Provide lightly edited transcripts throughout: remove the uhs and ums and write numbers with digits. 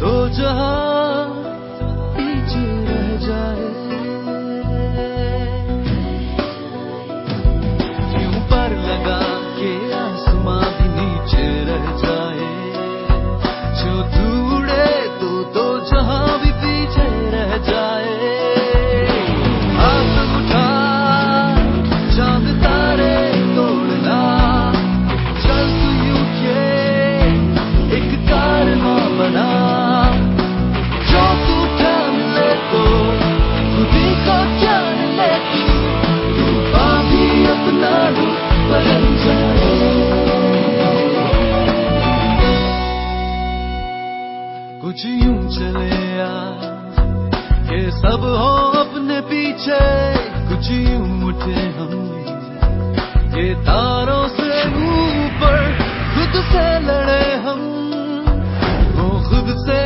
तो जहां पीछे रह जाए, यूं पर लगा के आसमां भी नीचे रह जाए, जो दूड़े तो दो जहां भी पीछे रह जाए। हाथ उठा चांद तारे तोड़ना, चल तू यूं के एक कारवां बना, जो तू ठान ले तो खुद ही को जान ले, तूफान भी अपना रूप बदल जाए। कुछ यूं चले आ ये सब हो अपने पीछे, कुछ यूं उठे हम ये तारों से ऊपर, खुद से लड़े हम वो खुद से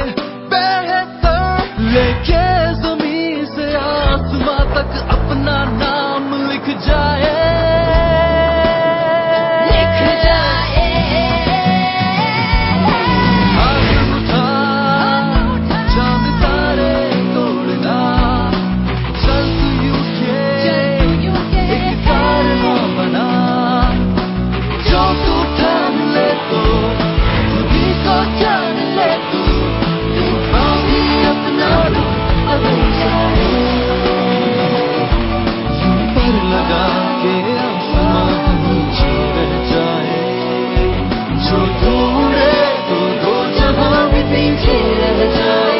बेहतर, लेके जमीन से आसमां तक अपना नाम लिख जाए। हाथ उठा चांद तारे तोड़ना, चल तू यूं के एक कारवां बना, जो तू ठान ले तो खुद ही को जान ले, तूफान भी अपना रूप बदल जाए। यूं पर लगा के आसमां नीचे रह जाए, जो दूरे तो दो जहां भी पीछे रह जाए।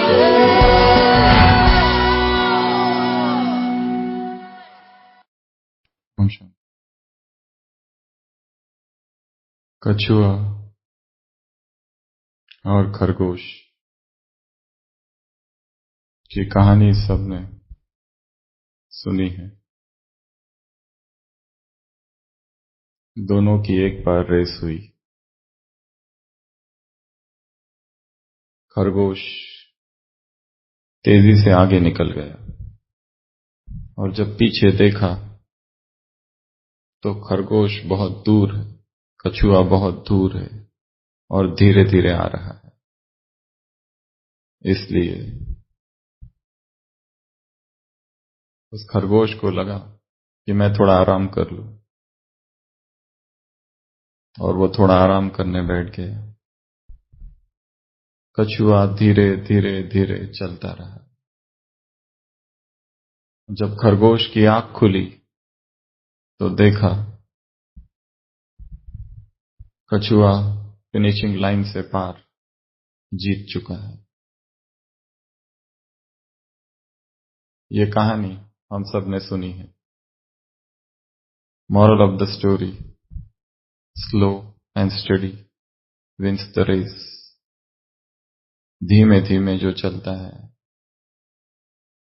कछुआ और खरगोश की कहानी सबने सुनी है। दोनों की एक बार रेस हुई। खरगोश तेजी से आगे निकल गया और जब पीछे देखा तो खरगोश बहुत दूर है, कछुआ बहुत दूर है और धीरे धीरे आ रहा है। इसलिए उस खरगोश को लगा कि मैं थोड़ा आराम कर लूं, और वो थोड़ा आराम करने बैठ गया। कछुआ धीरे धीरे धीरे चलता रहा। जब खरगोश की आंख खुली तो देखा कछुआ फिनिशिंग लाइन से पार जीत चुका है। ये कहानी हम सब ने सुनी है। Moral of the story, slow and steady wins the race. धीमे धीमे जो चलता है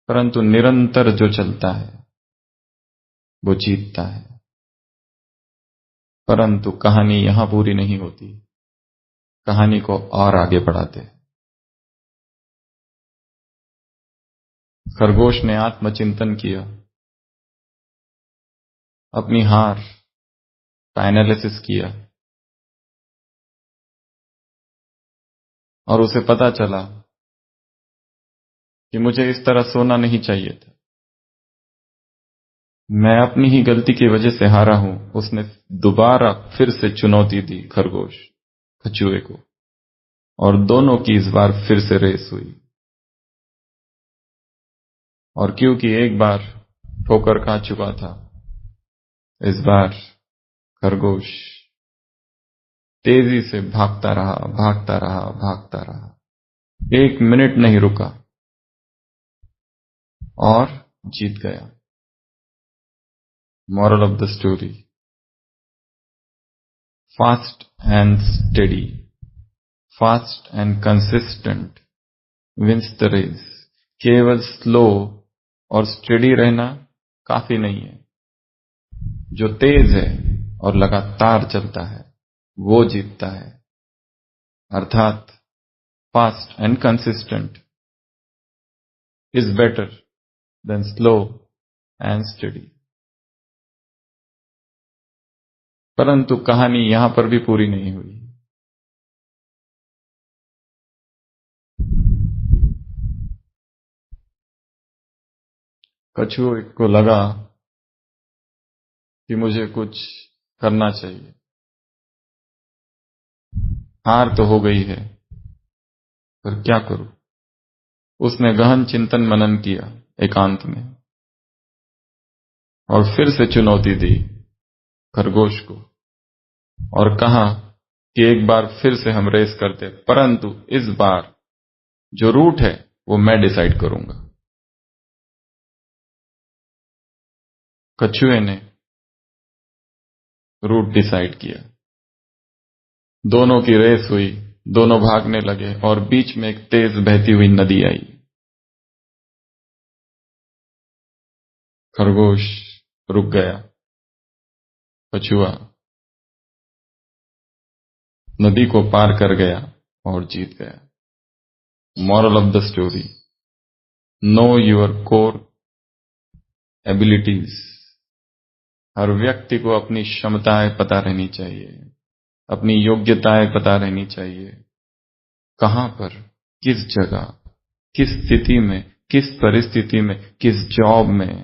परंतु निरंतर जो चलता है वो जीतता है। परंतु कहानी यहां पूरी नहीं होती, कहानी को और आगे बढ़ाते हैं। खरगोश ने आत्मचिंतन किया, अपनी हार का एनालिसिस किया और उसे पता चला कि मुझे इस तरह सोना नहीं चाहिए था। मैं अपनी ही गलती की वजह से हारा हूं। उसने दोबारा फिर से चुनौती दी खरगोश कछुए को, और दोनों की इस बार फिर से रेस हुई। और क्योंकि एक बार ठोकर खा चुका था, इस बार खरगोश तेजी से भागता रहा, भागता रहा, भागता रहा। 1 मिनट नहीं रुका और जीत गया। Moral of the story, fast and steady, fast and consistent wins the race. केवल स्लो और स्टेडी रहना काफी नहीं है। जो तेज है और लगातार चलता है वो जीतता है। अर्थात fast and consistent is better than slow and study. परंतु कहानी यहां पर भी पूरी नहीं हुई। कछुए को लगा कि मुझे कुछ करना चाहिए। हार तो हो गई है, पर क्या करूं? उसने गहन चिंतन मनन किया एकांत में, और फिर से चुनौती दी खरगोश को और कहा कि एक बार फिर से हम रेस करते, परंतु इस बार जो रूट है वो मैं डिसाइड करूंगा। कछुए ने रूट डिसाइड किया, दोनों की रेस हुई, दोनों भागने लगे और बीच में एक तेज बहती हुई नदी आई। खरगोश रुक गया, कछुआ नदी को पार कर गया और जीत गया। Moral of the story, know your core abilities. हर व्यक्ति को अपनी क्षमताएं पता रहनी चाहिए, अपनी योग्यताएं पता रहनी चाहिए। कहां पर, किस जगह, किस स्थिति में, किस परिस्थिति में, किस जॉब में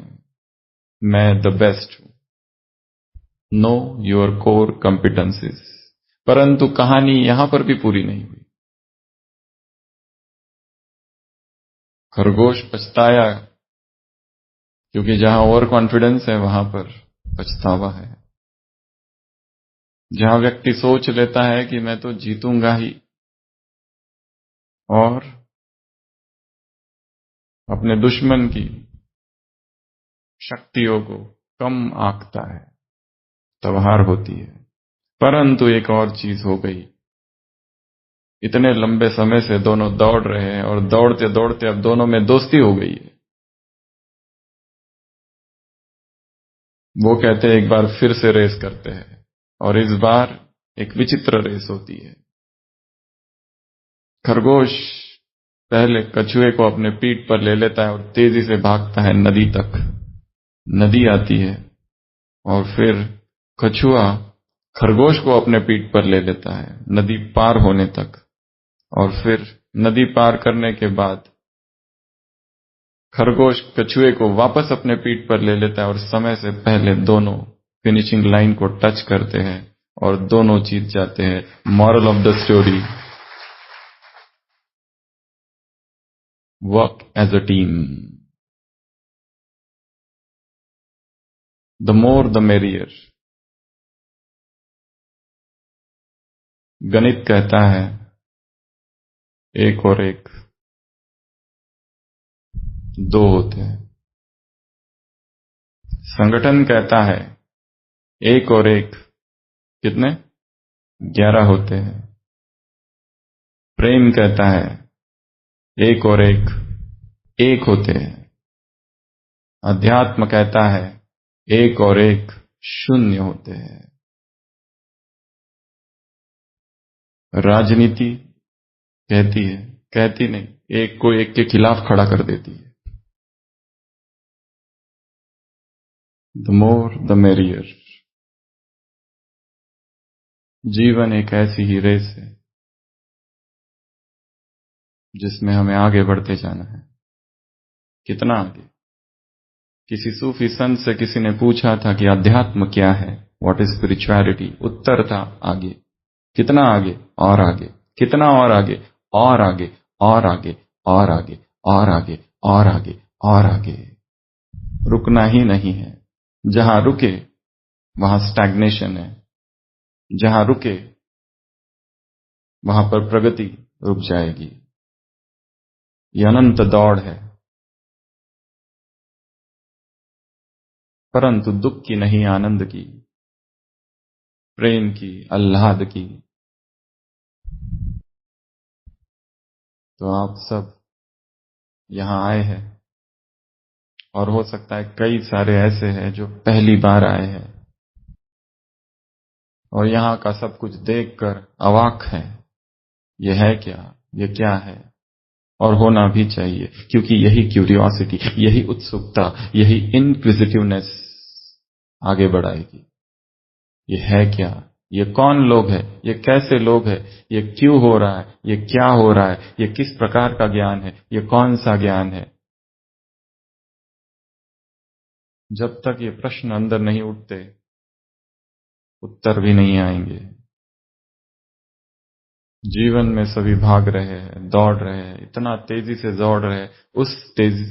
मैं द बेस्ट हूं। No your core competencies. परंतु कहानी यहां पर भी पूरी नहीं हुई। खरगोश पछताया, क्योंकि जहां ओवर कॉन्फिडेंस है वहां पर पछतावा है। जहां व्यक्ति सोच लेता है कि मैं तो जीतूंगा ही और अपने दुश्मन की शक्तियों को कम आंकता है, तब हार होती है। परंतु एक और चीज हो गई, इतने लंबे समय से दोनों दौड़ रहे हैं और दौड़ते दौड़ते अब दोनों में दोस्ती हो गई है। वो कहते हैं एक बार फिर से रेस करते हैं, और इस बार एक विचित्र रेस होती है। खरगोश पहले कछुए को अपने पीठ पर ले लेता है और तेजी से भागता है नदी तक। नदी आती है और फिर कछुआ खरगोश को अपने पीठ पर ले लेता है नदी पार होने तक, और फिर नदी पार करने के बाद खरगोश कछुए को वापस अपने पीठ पर ले लेता है और समय से पहले दोनों फिनिशिंग लाइन को टच करते हैं और दोनों जीत जाते हैं। Moral of the story, work as a team, the more the merrier. गणित कहता है एक और एक दो होते हैं। संगठन कहता है एक और एक कितने, 11 होते हैं। प्रेम कहता है एक और एक होते हैं। अध्यात्म कहता है एक और एक शून्य होते हैं। राजनीति कहती नहीं, एक को एक के खिलाफ खड़ा कर देती है। The more the merrier. जीवन एक ऐसी ही रेस है जिसमें हमें आगे बढ़ते जाना है। कितना आगे? किसी सूफी संत से किसी ने पूछा था कि अध्यात्म क्या है, व्हाट इज स्पिरिचुअलिटी? उत्तर था आगे। कितना आगे? और आगे। कितना और आगे? और आगे, और आगे, और आगे, और आगे, और आगे, और आगे। रुकना ही नहीं है। जहां रुके वहां स्टैग्नेशन है, जहां रुके वहां पर प्रगति रुक जाएगी। ये अनंत दौड़ है, परंतु दुख की नहीं, आनंद की, प्रेम की, आह्लाद की। तो आप सब यहां आए हैं, और हो सकता है कई सारे ऐसे हैं जो पहली बार आए हैं और यहां का सब कुछ देखकर अवाक हैं। ये है क्या, ये क्या है? और होना भी चाहिए, क्योंकि यही क्यूरियोसिटी, यही उत्सुकता, यही इनक्विजिटिवनेस आगे बढ़ाएगी। ये है क्या, ये कौन लोग हैं, ये कैसे लोग हैं, ये क्यों हो रहा है, ये क्या हो रहा है, ये किस प्रकार का ज्ञान है, ये कौन सा ज्ञान है? जब तक ये प्रश्न अंदर नहीं उठते, उत्तर भी नहीं आएंगे। जीवन में सभी भाग रहे हैं, दौड़ रहे हैं, इतना तेजी से दौड़ रहे हैं। उस तेजी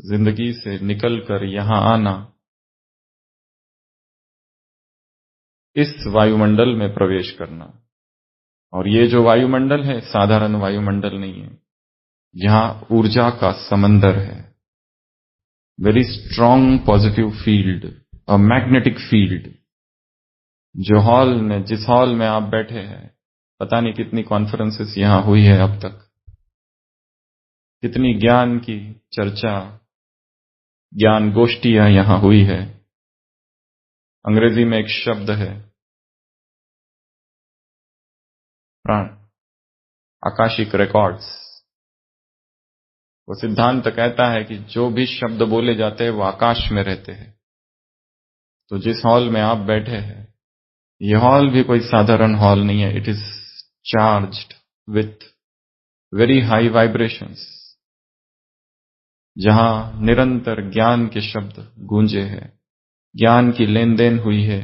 जिंदगी से निकलकर यहां आना, इस वायुमंडल में प्रवेश करना। और ये जो वायुमंडल है साधारण वायुमंडल नहीं है, यहां ऊर्जा का समंदर है। Very strong positive field, a magnetic field. जिस हॉल में आप बैठे हैं, पता नहीं कितनी कॉन्फ्रेंसेस यहां हुई है अब तक, कितनी ज्ञान की चर्चा, ज्ञान गोष्ठियां यहां हुई है। अंग्रेजी में एक शब्द है प्राण, आकाशिक रिकॉर्ड्स। वो सिद्धांत कहता है कि जो भी शब्द बोले जाते हैं वो आकाश में रहते हैं। तो जिस हॉल में आप बैठे हैं, ये हॉल भी कोई साधारण हॉल नहीं है। It is charged with very high vibrations, जहां निरंतर ज्ञान के शब्द गूंजे हैं, ज्ञान की लेन देन हुई है।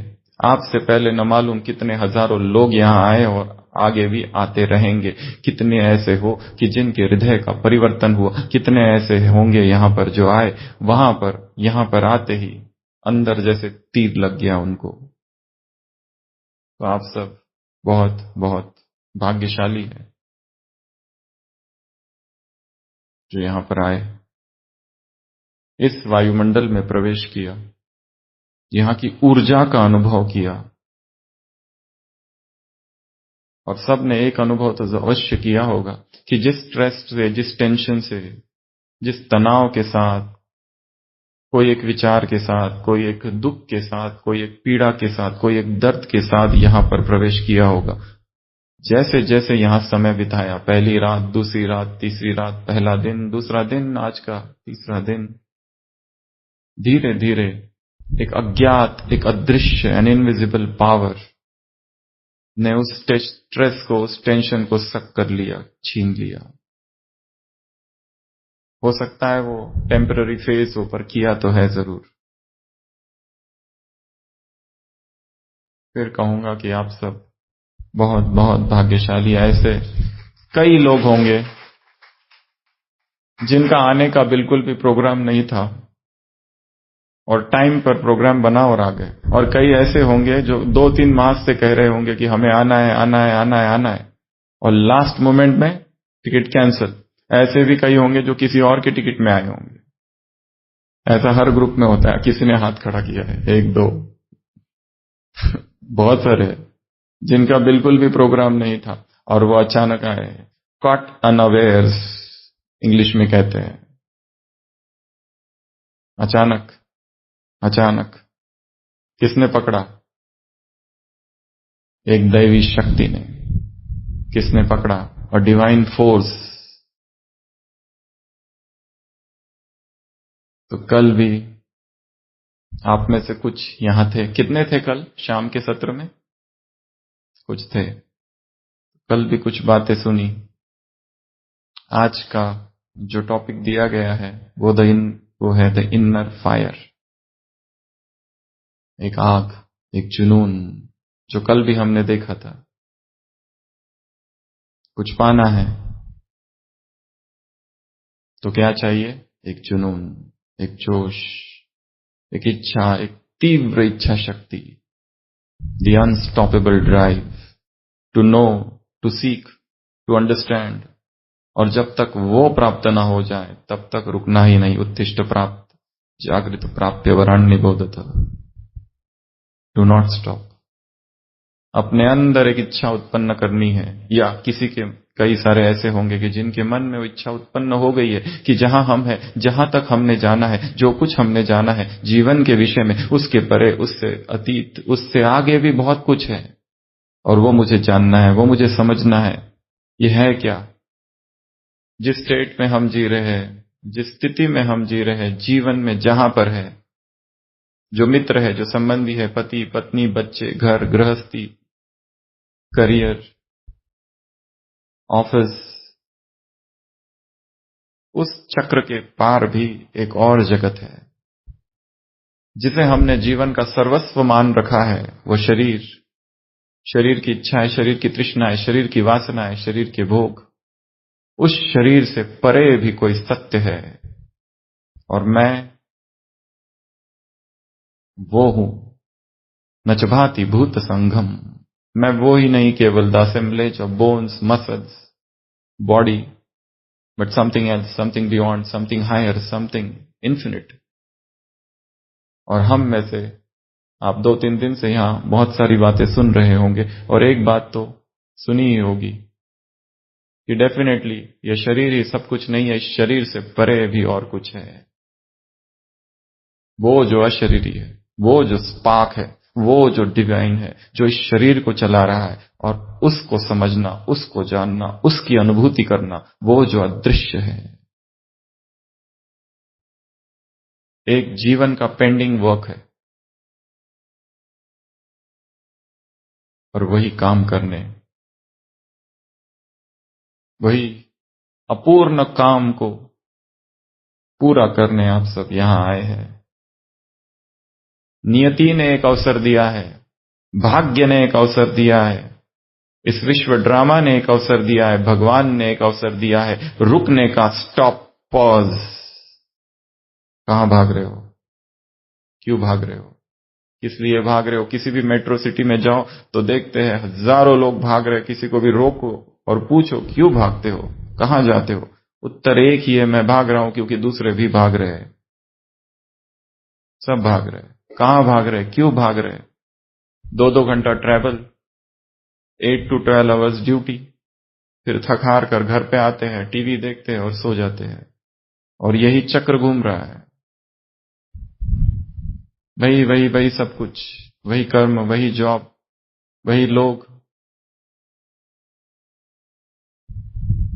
आपसे पहले न मालूम कितने हजारों लोग यहां आए और आगे भी आते रहेंगे। कितने ऐसे हो कि जिनके हृदय का परिवर्तन हुआ, कितने ऐसे होंगे यहां पर जो आए, वहां पर यहां पर आते ही अंदर जैसे तीर लग गया उनको। तो आप सब बहुत बहुत भाग्यशाली है जो यहां पर आए, इस वायुमंडल में प्रवेश किया, यहां की ऊर्जा का अनुभव किया। और सब ने एक अनुभव तो अवश्य किया होगा कि जिस स्ट्रेस से, जिस टेंशन से, जिस तनाव के साथ, कोई एक विचार के साथ, कोई एक दुख के साथ, कोई एक पीड़ा के साथ, कोई एक दर्द के साथ यहां पर प्रवेश किया होगा। जैसे जैसे यहां समय बिताया, पहली रात, दूसरी रात, तीसरी रात, पहला दिन, दूसरा दिन, आज का तीसरा दिन, धीरे धीरे एक अज्ञात, एक अदृश्य, एन इनविजिबल पावर ने उस स्ट्रेस को, उस टेंशन को सक कर लिया, छीन लिया। हो सकता है वो टेम्पररी फेज हो, पर किया तो है जरूर। फिर कहूंगा कि आप सब बहुत बहुत भाग्यशाली। ऐसे कई लोग होंगे जिनका आने का बिल्कुल भी प्रोग्राम नहीं था और टाइम पर प्रोग्राम बना और आ गए। और कई ऐसे होंगे जो 2-3 मास से कह रहे होंगे कि हमें आना है, आना है, आना है, आना है, और लास्ट मोमेंट में टिकट कैंसिल। ऐसे भी कई होंगे जो किसी और के टिकट में आए होंगे। ऐसा हर ग्रुप में होता है। किसी ने हाथ खड़ा किया है, 1-2 बहुत सारे हैं जिनका बिल्कुल भी प्रोग्राम नहीं था और वो अचानक आए, कॉट अनअवेयर्स इंग्लिश में कहते हैं। अचानक, अचानक किसने पकड़ा? एक दैवी शक्ति ने। किसने पकड़ा? और डिवाइन फोर्स। तो कल भी आप में से कुछ यहां थे। कितने थे कल शाम के सत्र में? कुछ थे। कल भी कुछ बातें सुनी। आज का जो टॉपिक दिया गया है वो है द इनर फायर। एक आग, एक जुनून, जो कल भी हमने देखा था। कुछ पाना है तो क्या चाहिए? एक जुनून, एक जोश, एक इच्छा, एक तीव्र इच्छा शक्ति, the unstoppable drive to know, to seek, to understand. और जब तक वो प्राप्त ना हो जाए तब तक रुकना ही नहीं। उत्तिष्ठ प्राप्त जागृत प्राप्य वराण्य बोधत, डू नॉट स्टॉप। अपने अंदर एक इच्छा उत्पन्न करनी है। या किसी के, कई सारे ऐसे होंगे कि जिनके मन में वो इच्छा उत्पन्न हो गई है कि जहां हम हैं, जहां तक हमने जाना है, जो कुछ हमने जाना है जीवन के विषय में, उसके परे, उससे अतीत, उससे आगे भी बहुत कुछ है और वो मुझे जानना है, वो मुझे समझना है। ये है क्या? जिस स्टेट में हम जी रहे हैं, जिस स्थिति में हम जी रहे हैं, जीवन में जहां पर है, जो मित्र है, जो संबंधी है, पति पत्नी, बच्चे, घर गृहस्थी, करियर, ऑफिस, उस चक्र के पार भी एक और जगत है। जिसे हमने जीवन का सर्वस्व मान रखा है, वो शरीर, शरीर की इच्छाएं, शरीर की तृष्णाएं, शरीर की वासनाएं, शरीर के भोग, उस शरीर से परे भी कोई सत्य है, और मैं वो हूं। न च भाति भूत संघम, मैं वो ही नहीं केवल the assemblage of bones, muscles, body, but something else, something beyond, something higher, something infinite. और हम में से आप 2-3 दिन से यहां बहुत सारी बातें सुन रहे होंगे, और एक बात तो सुनी ही होगी कि डेफिनेटली ये शरीर ही सब कुछ नहीं है, इस शरीर से परे भी और कुछ है। वो जो अशरीरी है, वो जो स्पार्क है, वो जो डिवाइन है, जो इस शरीर को चला रहा है, और उसको समझना, उसको जानना, उसकी अनुभूति करना, वो जो अदृश्य है। एक जीवन का पेंडिंग वर्क है, और वही काम करने, वही अपूर्ण काम को पूरा करने आप सब यहां आए हैं। नियति ने एक अवसर दिया है, भाग्य ने एक अवसर दिया है, इस विश्व ड्रामा ने एक अवसर दिया है, भगवान ने एक अवसर दिया है रुकने का, स्टॉप, पॉज। कहां भाग रहे हो? क्यों भाग रहे हो? किस लिए भाग रहे हो? किसी भी मेट्रो सिटी में जाओ तो देखते हैं हजारों लोग भाग रहे हैं। किसी को भी रोको और पूछो क्यों भागते हो, कहां जाते हो? उत्तर एक ही है, मैं भाग रहा हूं क्योंकि दूसरे भी भाग रहे हैं। सब भाग रहे हैं। कहां भाग रहे हैं? क्यों भाग रहे हैं? 2-2 घंटा ट्रैवल, 8 to 12 आवर्स ड्यूटी, फिर थक हार कर घर पे आते हैं, टीवी देखते हैं और सो जाते हैं। और यही चक्र घूम रहा है। वही वही वही सब कुछ, वही कर्म, वही जॉब, वही लोग।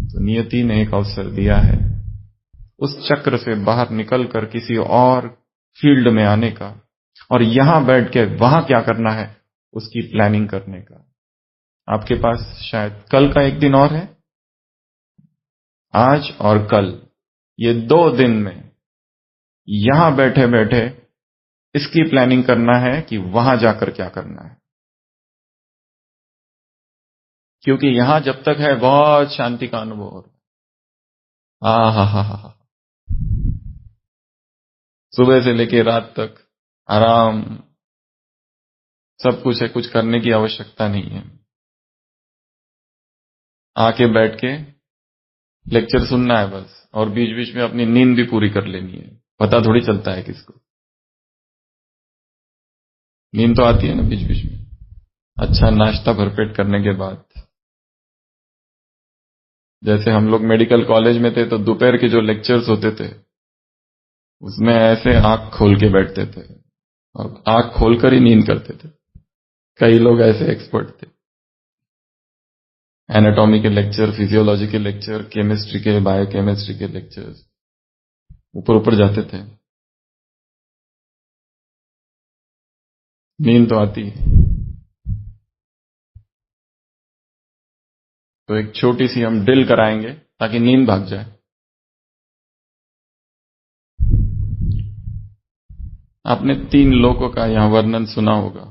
तो नियति ने एक अवसर दिया है उस चक्र से बाहर निकलकर किसी और फील्ड में आने का, और यहां बैठ के वहां क्या करना है उसकी प्लानिंग करने का। आपके पास शायद कल का एक दिन और है, आज और कल, ये 2 दिन में यहां बैठे बैठे इसकी प्लानिंग करना है कि वहां जाकर क्या करना है। क्योंकि यहां जब तक है बहुत शांति का अनुभव हो रहा है। हा, सुबह से लेकर रात तक आराम, सब कुछ है, कुछ करने की आवश्यकता नहीं है। आके बैठ के लेक्चर सुनना है बस, और बीच बीच में अपनी नींद भी पूरी कर लेनी है। पता थोड़ी चलता है किसको, नींद तो आती है ना बीच बीच में। अच्छा नाश्ता भरपेट करने के बाद, जैसे हम लोग मेडिकल कॉलेज में थे तो दोपहर के जो लेक्चर्स होते थे उसमें ऐसे आंख खोल के बैठते थे और आंख खोलकर ही नींद करते थे। कई लोग ऐसे एक्सपर्ट थे। एनाटॉमी के लेक्चर, फिजियोलॉजी के लेक्चर, केमिस्ट्री के, बायोकेमिस्ट्री के लेक्चर्स, ऊपर ऊपर जाते थे। नींद तो आती है। तो एक छोटी सी हम ड्रिल कराएंगे ताकि नींद भाग जाए। आपने 3 लोकों का यहां वर्णन सुना होगा।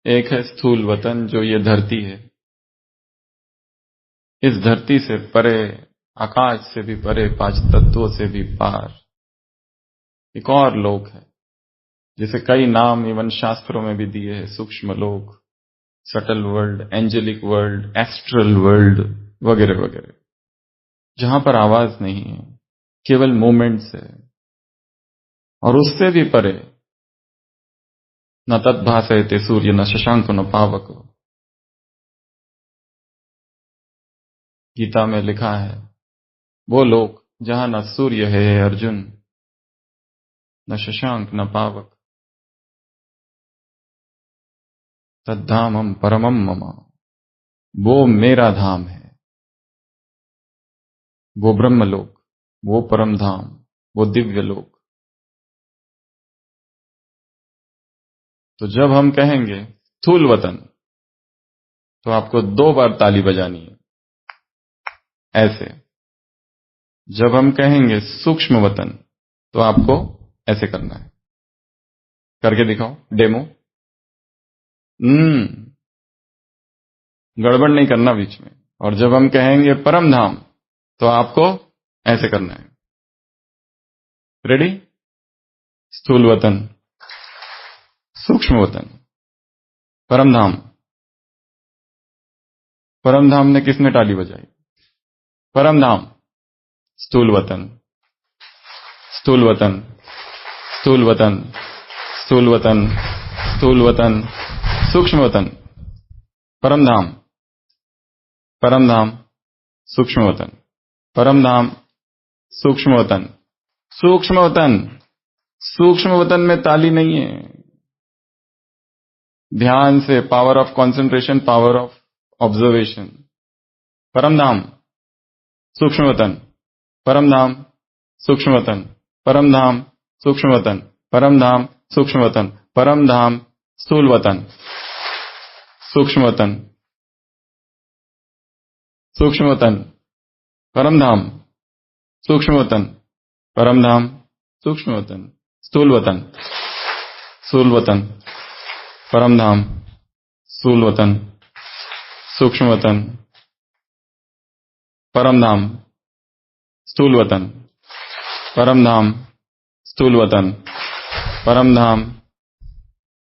एक है स्थूल वतन, जो ये धरती है। इस धरती से परे, आकाश से भी परे, 5 तत्वों से भी पार एक और लोक है, जिसे कई नाम इवन शास्त्रों में भी दिए हैं। सूक्ष्म लोक, subtle world, angelic world, astral world, वगैरह वगैरह, जहां पर आवाज नहीं है, केवल मोमेंट्स है। और उससे भी परे, न तद्भासयते सूर्य, न शशांक, न पावक। गीता में लिखा है वो लोग जहां न सूर्य है अर्जुन, न शशांक, न पावक, तद्धामम परमम मम, वो मेरा धाम है, वो ब्रह्मलोक, वो परम धाम, वो दिव्य लोक। तो जब हम कहेंगे स्थूल वतन, तो आपको 2 बार ताली बजानी है, ऐसे। जब हम कहेंगे सूक्ष्म वतन, तो आपको ऐसे करना है। करके दिखाओ डेमो। गड़बड़ नहीं करना बीच में। और जब हम कहेंगे परम धाम तो आपको ऐसे करना है। रेडी? स्थूल वतन, सूक्ष्म वतन, परम धाम। परम धाम ने किसने ताली बजाई? परम धाम। स्थूल वतन, स्थूल वतन, स्थूल वतन, स्थूल वतन, स्थूल वतन, सूक्ष्म वतन, परम धाम, परम धाम, सूक्ष्म वतन, परम धाम, सूक्ष्म वतन, सूक्ष्म वतन। सूक्ष्म वतन में ताली नहीं है। ध्यान से, power of concentration, power of observation. परम धाम, सूक्ष्म वतन, परम धाम, सूक्ष्म वतन, परम धाम, सूक्ष्म वतन, परम धाम, सूक्ष्म वतन, परम धाम, स्थूल वतन, सूक्ष्म वतन, सूक्ष्म वतन, परम धाम, सूक्ष्म वतन, परम धाम, सूक्ष्म वतन, स्थूल वतन, स्थूल वतन, परम धाम, स्थूल वतन, सूक्ष्म वतन, परम धाम, स्थूल वतन, परम धाम, स्थूल वतन, परम धाम,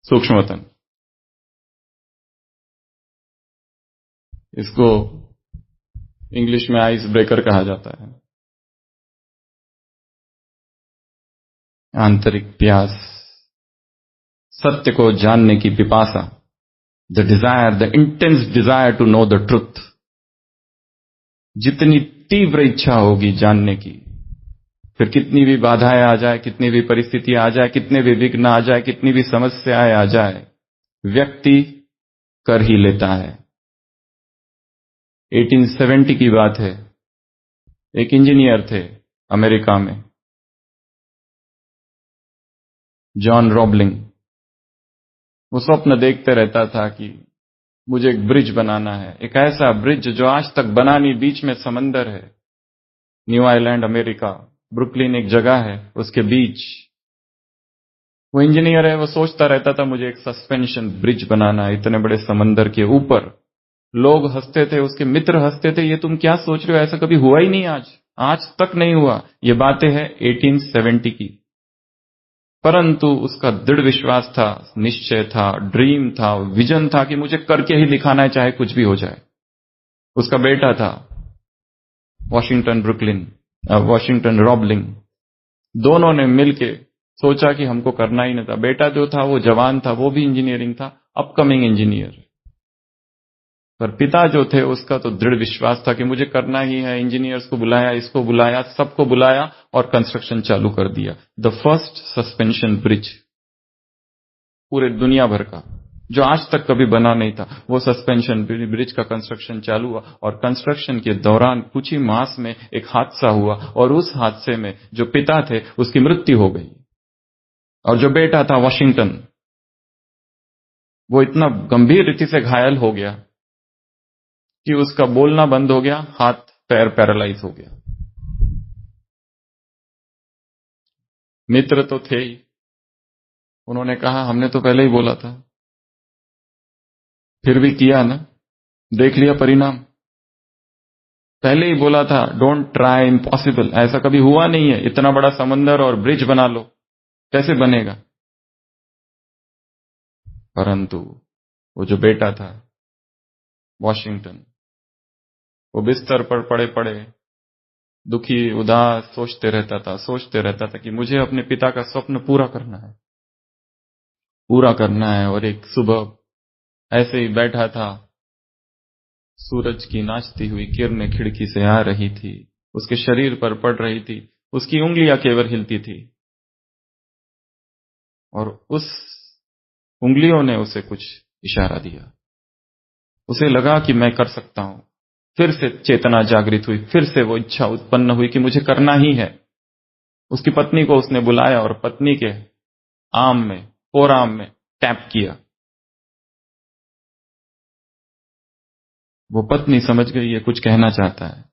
सूक्ष्म वतन। इसको इंग्लिश में आइस ब्रेकर कहा जाता है। आंतरिक प्यास, सत्य को जानने की पिपासा, the desire, the intense desire to know the truth. जितनी तीव्र इच्छा होगी जानने की, फिर कितनी भी बाधाएं आ जाए, कितनी भी परिस्थितियां आ जाए, कितने भी विघ्न आ जाए, कितनी भी समस्याएं आ जाए, व्यक्ति कर ही लेता है। 1870 की बात है। एक इंजीनियर थे अमेरिका में, जॉन रॉबलिंग। वो स्वप्न देखते रहता था कि मुझे एक ब्रिज बनाना है, एक ऐसा ब्रिज जो आज तक बना नहीं, बीच में समंदर है। न्यू आइलैंड, अमेरिका, ब्रुकलिन एक जगह है, उसके बीच। वो इंजीनियर है, वो सोचता रहता था मुझे एक सस्पेंशन ब्रिज बनाना है इतने बड़े समंदर के ऊपर। लोग हंसते थे, उसके मित्र हंसते थे, ये तुम क्या सोच रहे हो, ऐसा कभी हुआ ही नहीं, आज तक नहीं हुआ। ये बातें हैं 1870 की। परंतु उसका दृढ़ विश्वास था, निश्चय था, ड्रीम था, विजन था कि मुझे करके ही दिखाना है, चाहे कुछ भी हो जाए। उसका बेटा था वॉशिंगटन रॉबलिंग। दोनों ने मिलके सोचा कि हमको करना ही नहीं था। बेटा जो था वो जवान था, वो भी इंजीनियरिंग था, अपकमिंग इंजीनियर। पर पिता जो थे उसका तो दृढ़ विश्वास था कि मुझे करना ही है। इंजीनियर्स को बुलाया, इसको बुलाया, सबको बुलाया और कंस्ट्रक्शन चालू कर दिया। द फर्स्ट सस्पेंशन ब्रिज पूरे दुनिया भर का, जो आज तक कभी बना नहीं था, वो सस्पेंशन ब्रिज का कंस्ट्रक्शन चालू हुआ। और कंस्ट्रक्शन के दौरान कुछ ही मास में एक हादसा हुआ और उस हादसे में जो पिता थे उसकी मृत्यु हो गई। और जो बेटा था वॉशिंगटन, वो इतना गंभीर रीति से घायल हो गया कि उसका बोलना बंद हो गया, हाथ पैर पैरालाइज हो गया। मित्र तो थे ही, उन्होंने कहा हमने तो पहले ही बोला था, फिर भी किया ना, देख लिया परिणाम। पहले ही बोला था, डोंट ट्राई इम्पॉसिबल, ऐसा कभी हुआ नहीं है, इतना बड़ा समंदर और ब्रिज बना लो, कैसे बनेगा। परंतु वो जो बेटा था वॉशिंगटन, वो बिस्तर पर पड़े पड़े दुखी, उदास सोचते रहता था कि मुझे अपने पिता का स्वप्न पूरा करना है। और एक सुबह ऐसे ही बैठा था, सूरज की नाचती हुई किरणें खिड़की से आ रही थी, उसके शरीर पर पड़ रही थी, उसकी उंगलियां केवल हिलती थी और उस उंगलियों ने उसे कुछ इशारा दिया। उसे लगा कि मैं कर सकता हूं। फिर से चेतना जागृत हुई, फिर से वो इच्छा उत्पन्न हुई कि मुझे करना ही है। उसकी पत्नी को उसने बुलाया और पत्नी के फोरआर्म में टैप किया। वो पत्नी समझ गई ये कुछ कहना चाहता है,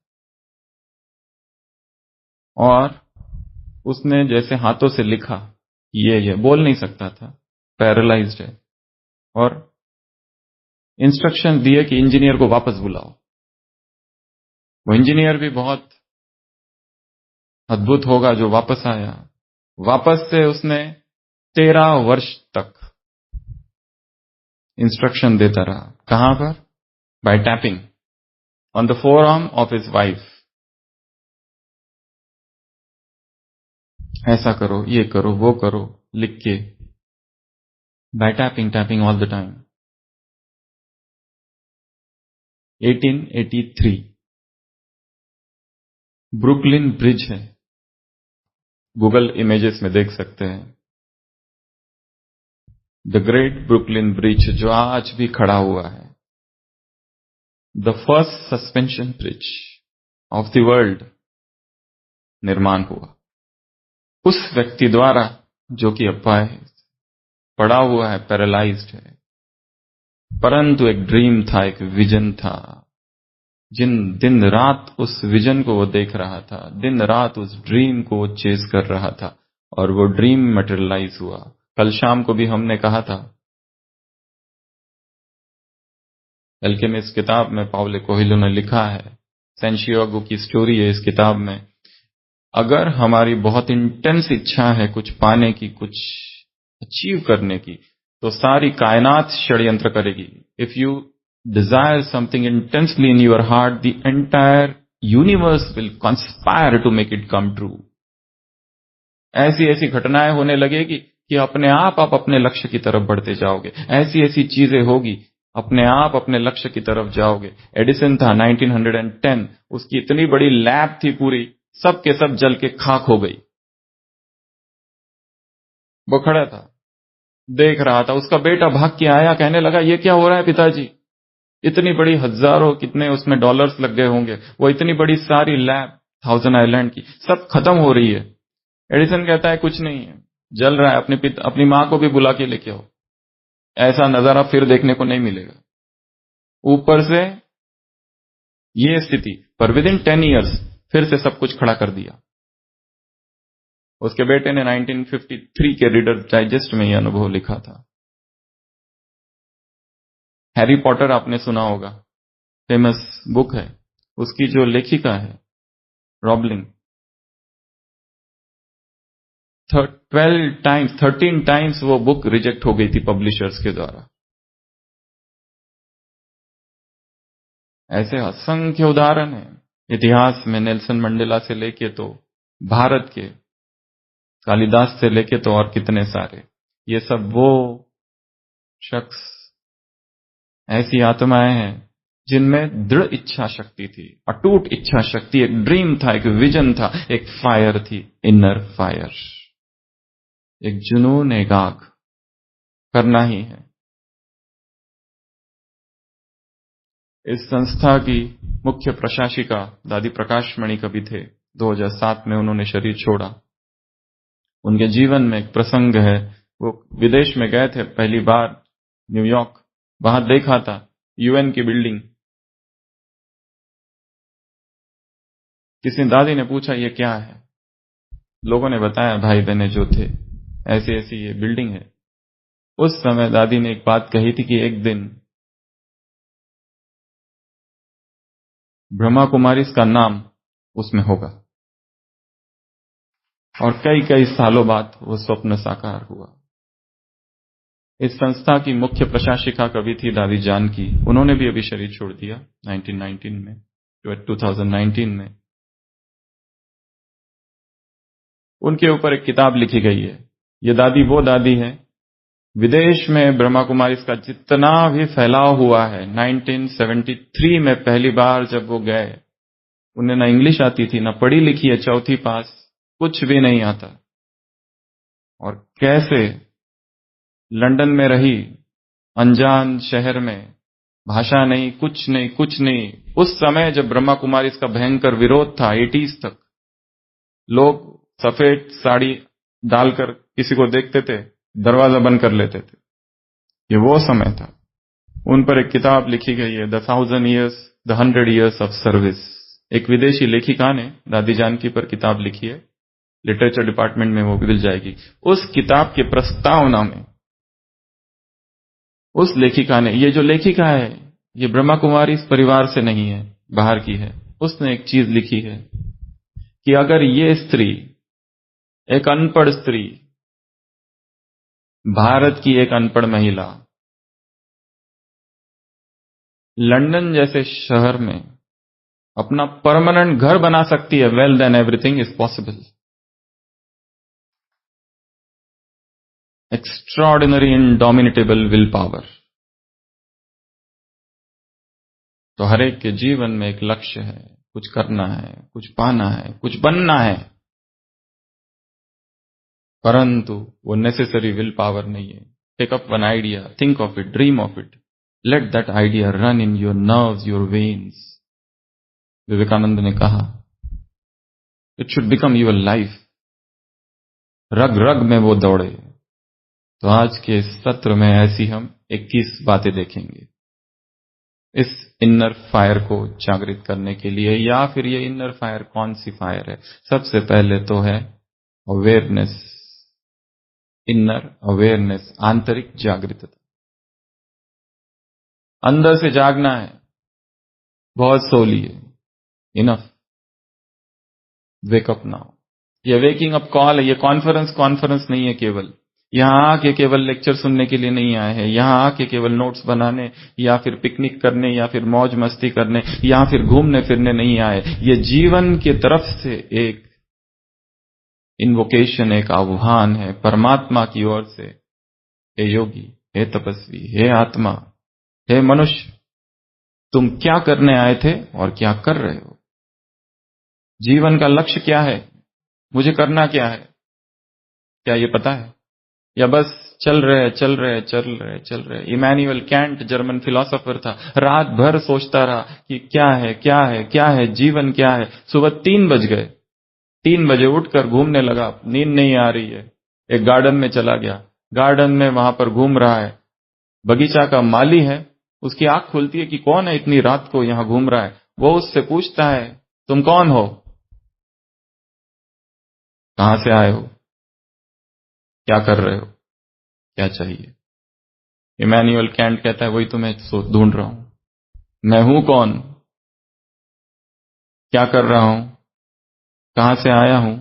और उसने जैसे हाथों से लिखा, ये बोल नहीं सकता था, पैरालाइज्ड है, और इंस्ट्रक्शन दिए कि इंजीनियर को वापस बुलाओ। वो इंजीनियर भी बहुत अद्भुत होगा जो वापस आया। वापस से उसने 13 वर्ष तक इंस्ट्रक्शन देता रहा। कहां पर? Bye tapping on the four arm of his wife. ऐसा करो, ये करो, वो करो, लिख के, bye tapping all the time. 1883 Brooklyn bridge है, गूगल इमेजेस में देख सकते हैं। द ग्रेट ब्रुकलिन ब्रिज जो आज भी खड़ा हुआ है, the first suspension bridge of the world निर्माण हुआ उस व्यक्ति द्वारा जो कि अपाहिज पड़ा हुआ है, पैरालाइज्ड है, परंतु एक ड्रीम था, एक विजन था। जिन दिन रात उस विजन को वो देख रहा था, दिन रात उस ड्रीम को वो चेस कर रहा था, और वो ड्रीम मटेरियलाइज हुआ। कल शाम को भी हमने कहा था, एल्केमिस्ट किताब में पाउलो कोएल्हो ने लिखा है, सेंशियोगो की स्टोरी है इस किताब में। अगर हमारी बहुत इंटेंस इच्छा है कुछ पाने की, कुछ अचीव करने की, तो सारी कायनात षड्यंत्र करेगी। If you desire something intensely in your heart, the entire universe will conspire to make it come true. ऐसी ऐसी घटनाएं होने लगेगी कि अपने आप अपने लक्ष्य की तरफ बढ़ते जाओगे। ऐसी ऐसी चीजें होगी, अपने आप अपने लक्ष्य की तरफ जाओगे। एडिसन था 1910, उसकी इतनी बड़ी लैब थी पूरी, सब के सब जल के खाक हो गई। वो खड़ा था, देख रहा था, उसका बेटा भाग के आया, कहने लगा ये क्या हो रहा है पिताजी? इतनी बड़ी हजारों कितने उसमें डॉलर्स लग गए होंगे, वो इतनी बड़ी सारी लैब थाउजेंड आइलैंड की सब खत्म हो रही है। एडिसन कहता है कुछ नहीं है, जल रहा है, अपनी मां को भी बुला के लेके आओ, ऐसा नजारा फिर देखने को नहीं मिलेगा। ऊपर से ये स्थिति, पर विद इन 10 ईयर्स फिर से सब कुछ खड़ा कर दिया। उसके बेटे ने 1953 के रीडर्स डाइजेस्ट में यह अनुभव लिखा था। हैरी पॉटर आपने सुना होगा, फेमस बुक है, उसकी जो लेखिका है रॉबलिंग, 13 टाइम्स वो बुक रिजेक्ट हो गई थी पब्लिशर्स के द्वारा। ऐसे असंख्य उदाहरण हैं इतिहास में, नेल्सन मंडेला से लेके तो भारत के कालिदास से लेके तो और कितने सारे। ये सब वो शख्स, ऐसी आत्माएं हैं जिनमें दृढ़ इच्छा शक्ति थी, अटूट इच्छा शक्ति, एक ड्रीम था, एक विजन था, एक फायर थी, इनर फायर, एक जुनून, एक आग, करना ही है। इस संस्था की मुख्य प्रशासिका दादी प्रकाशमणि कवि थे। 2007 में उन्होंने शरीर छोड़ा। उनके जीवन में एक प्रसंग है, वो विदेश में गए थे पहली बार, न्यूयॉर्क, वहां देखा था यूएन की बिल्डिंग। किसी दादी ने पूछा ये क्या है? लोगों ने बताया, भाई बहने जो थे, ऐसी ऐसी ये बिल्डिंग है। उस समय दादी ने एक बात कही थी कि एक दिन ब्रह्मा कुमारी का नाम उसमें होगा, और कई कई सालों बाद वो स्वप्न साकार हुआ। इस संस्था की मुख्य प्रशासिका कवि थी दादी जानकी। उन्होंने भी अभी शरीर छोड़ दिया 2019 में। उनके ऊपर एक किताब लिखी गई है। ये दादी वो दादी है, विदेश में ब्रह्मा कुमारी का जितना भी फैलाव हुआ है, 1973 में पहली बार जब वो गए, उन्हें ना इंग्लिश आती थी, ना पढ़ी लिखी है, 4th पास, कुछ भी नहीं आता, और कैसे लंदन में रही, अनजान शहर में, भाषा नहीं, कुछ नहीं। उस समय जब ब्रह्मा कुमारी का भयंकर विरोध था, 80s तक, लोग सफेद साड़ी डालकर किसी को देखते थे, दरवाजा बंद कर लेते थे। ये वो समय था। उन पर एक किताब लिखी गई है, द 100 years ऑफ सर्विस। एक विदेशी लेखिका ने दादी जानकी पर किताब लिखी है, लिटरेचर डिपार्टमेंट में वो मिल जाएगी। उस किताब के प्रस्तावना में उस लेखिका ने, ये जो लेखिका है ये ब्रह्मा कुमारी इस परिवार से नहीं है, बाहर की है, उसने एक चीज लिखी है कि अगर ये स्त्री, एक अनपढ़ स्त्री, भारत की एक अनपढ़ महिला लंदन जैसे शहर में अपना परमानेंट घर बना सकती है, well then everything is possible. Extraordinary indomitable will power. तो हर एक के जीवन में एक लक्ष्य है, कुछ करना है, कुछ पाना है, कुछ बनना है, परंतु वो नेसेसरी विल पावर नहीं है। Take up one idea, think of it, dream of it, let that idea run in your nerves, your veins. Vivekananda ने कहा it should become your life, रग रग में वो दौड़े। तो आज के सत्र में ऐसी हम 21 बातें देखेंगे इस इनर फायर को जागृत करने के लिए। या फिर ये इनर फायर कौन सी फायर है? सबसे पहले तो है अवेयरनेस, इनर अवेयरनेस, आंतरिक जागृतता। अंदर से जागना है, बहुत सो लिए, इनफ, वेक अप नाउ। ये वेकिंग अप कॉल है, ये कॉन्फ्रेंस नहीं है केवल। यहां आके केवल लेक्चर सुनने के लिए नहीं आए हैं, यहां आके केवल नोट्स बनाने या फिर पिकनिक करने या फिर मौज मस्ती करने या फिर घूमने फिरने नहीं आए। ये जीवन की तरफ से एक इन्वोकेशन, एक आह्वान है परमात्मा की ओर से। हे योगी, हे तपस्वी, हे आत्मा, हे मनुष्य, तुम क्या करने आए थे और क्या कर रहे हो? जीवन का लक्ष्य क्या है? मुझे करना क्या है? क्या ये पता है? या बस चल रहे। इमैनुअल कैंट जर्मन फिलोसोफर था, रात भर सोचता रहा कि क्या है, जीवन क्या है। सुबह 3 बज गए, 3 बजे उठकर घूमने लगा, नींद नहीं आ रही है, एक गार्डन में चला गया, गार्डन में वहां पर घूम रहा है, बगीचा का माली है, उसकी आंख खुलती है कि कौन है इतनी रात को यहां घूम रहा है। वो उससे पूछता है तुम कौन हो, कहां से आए हो, क्या कर रहे हो, क्या चाहिए? इमैनुअल कैंट कहता है वही तो मैं ढूंढ रहा हूं, मैं हूं कौन, क्या कर रहा हूं, कहां से आया हूं,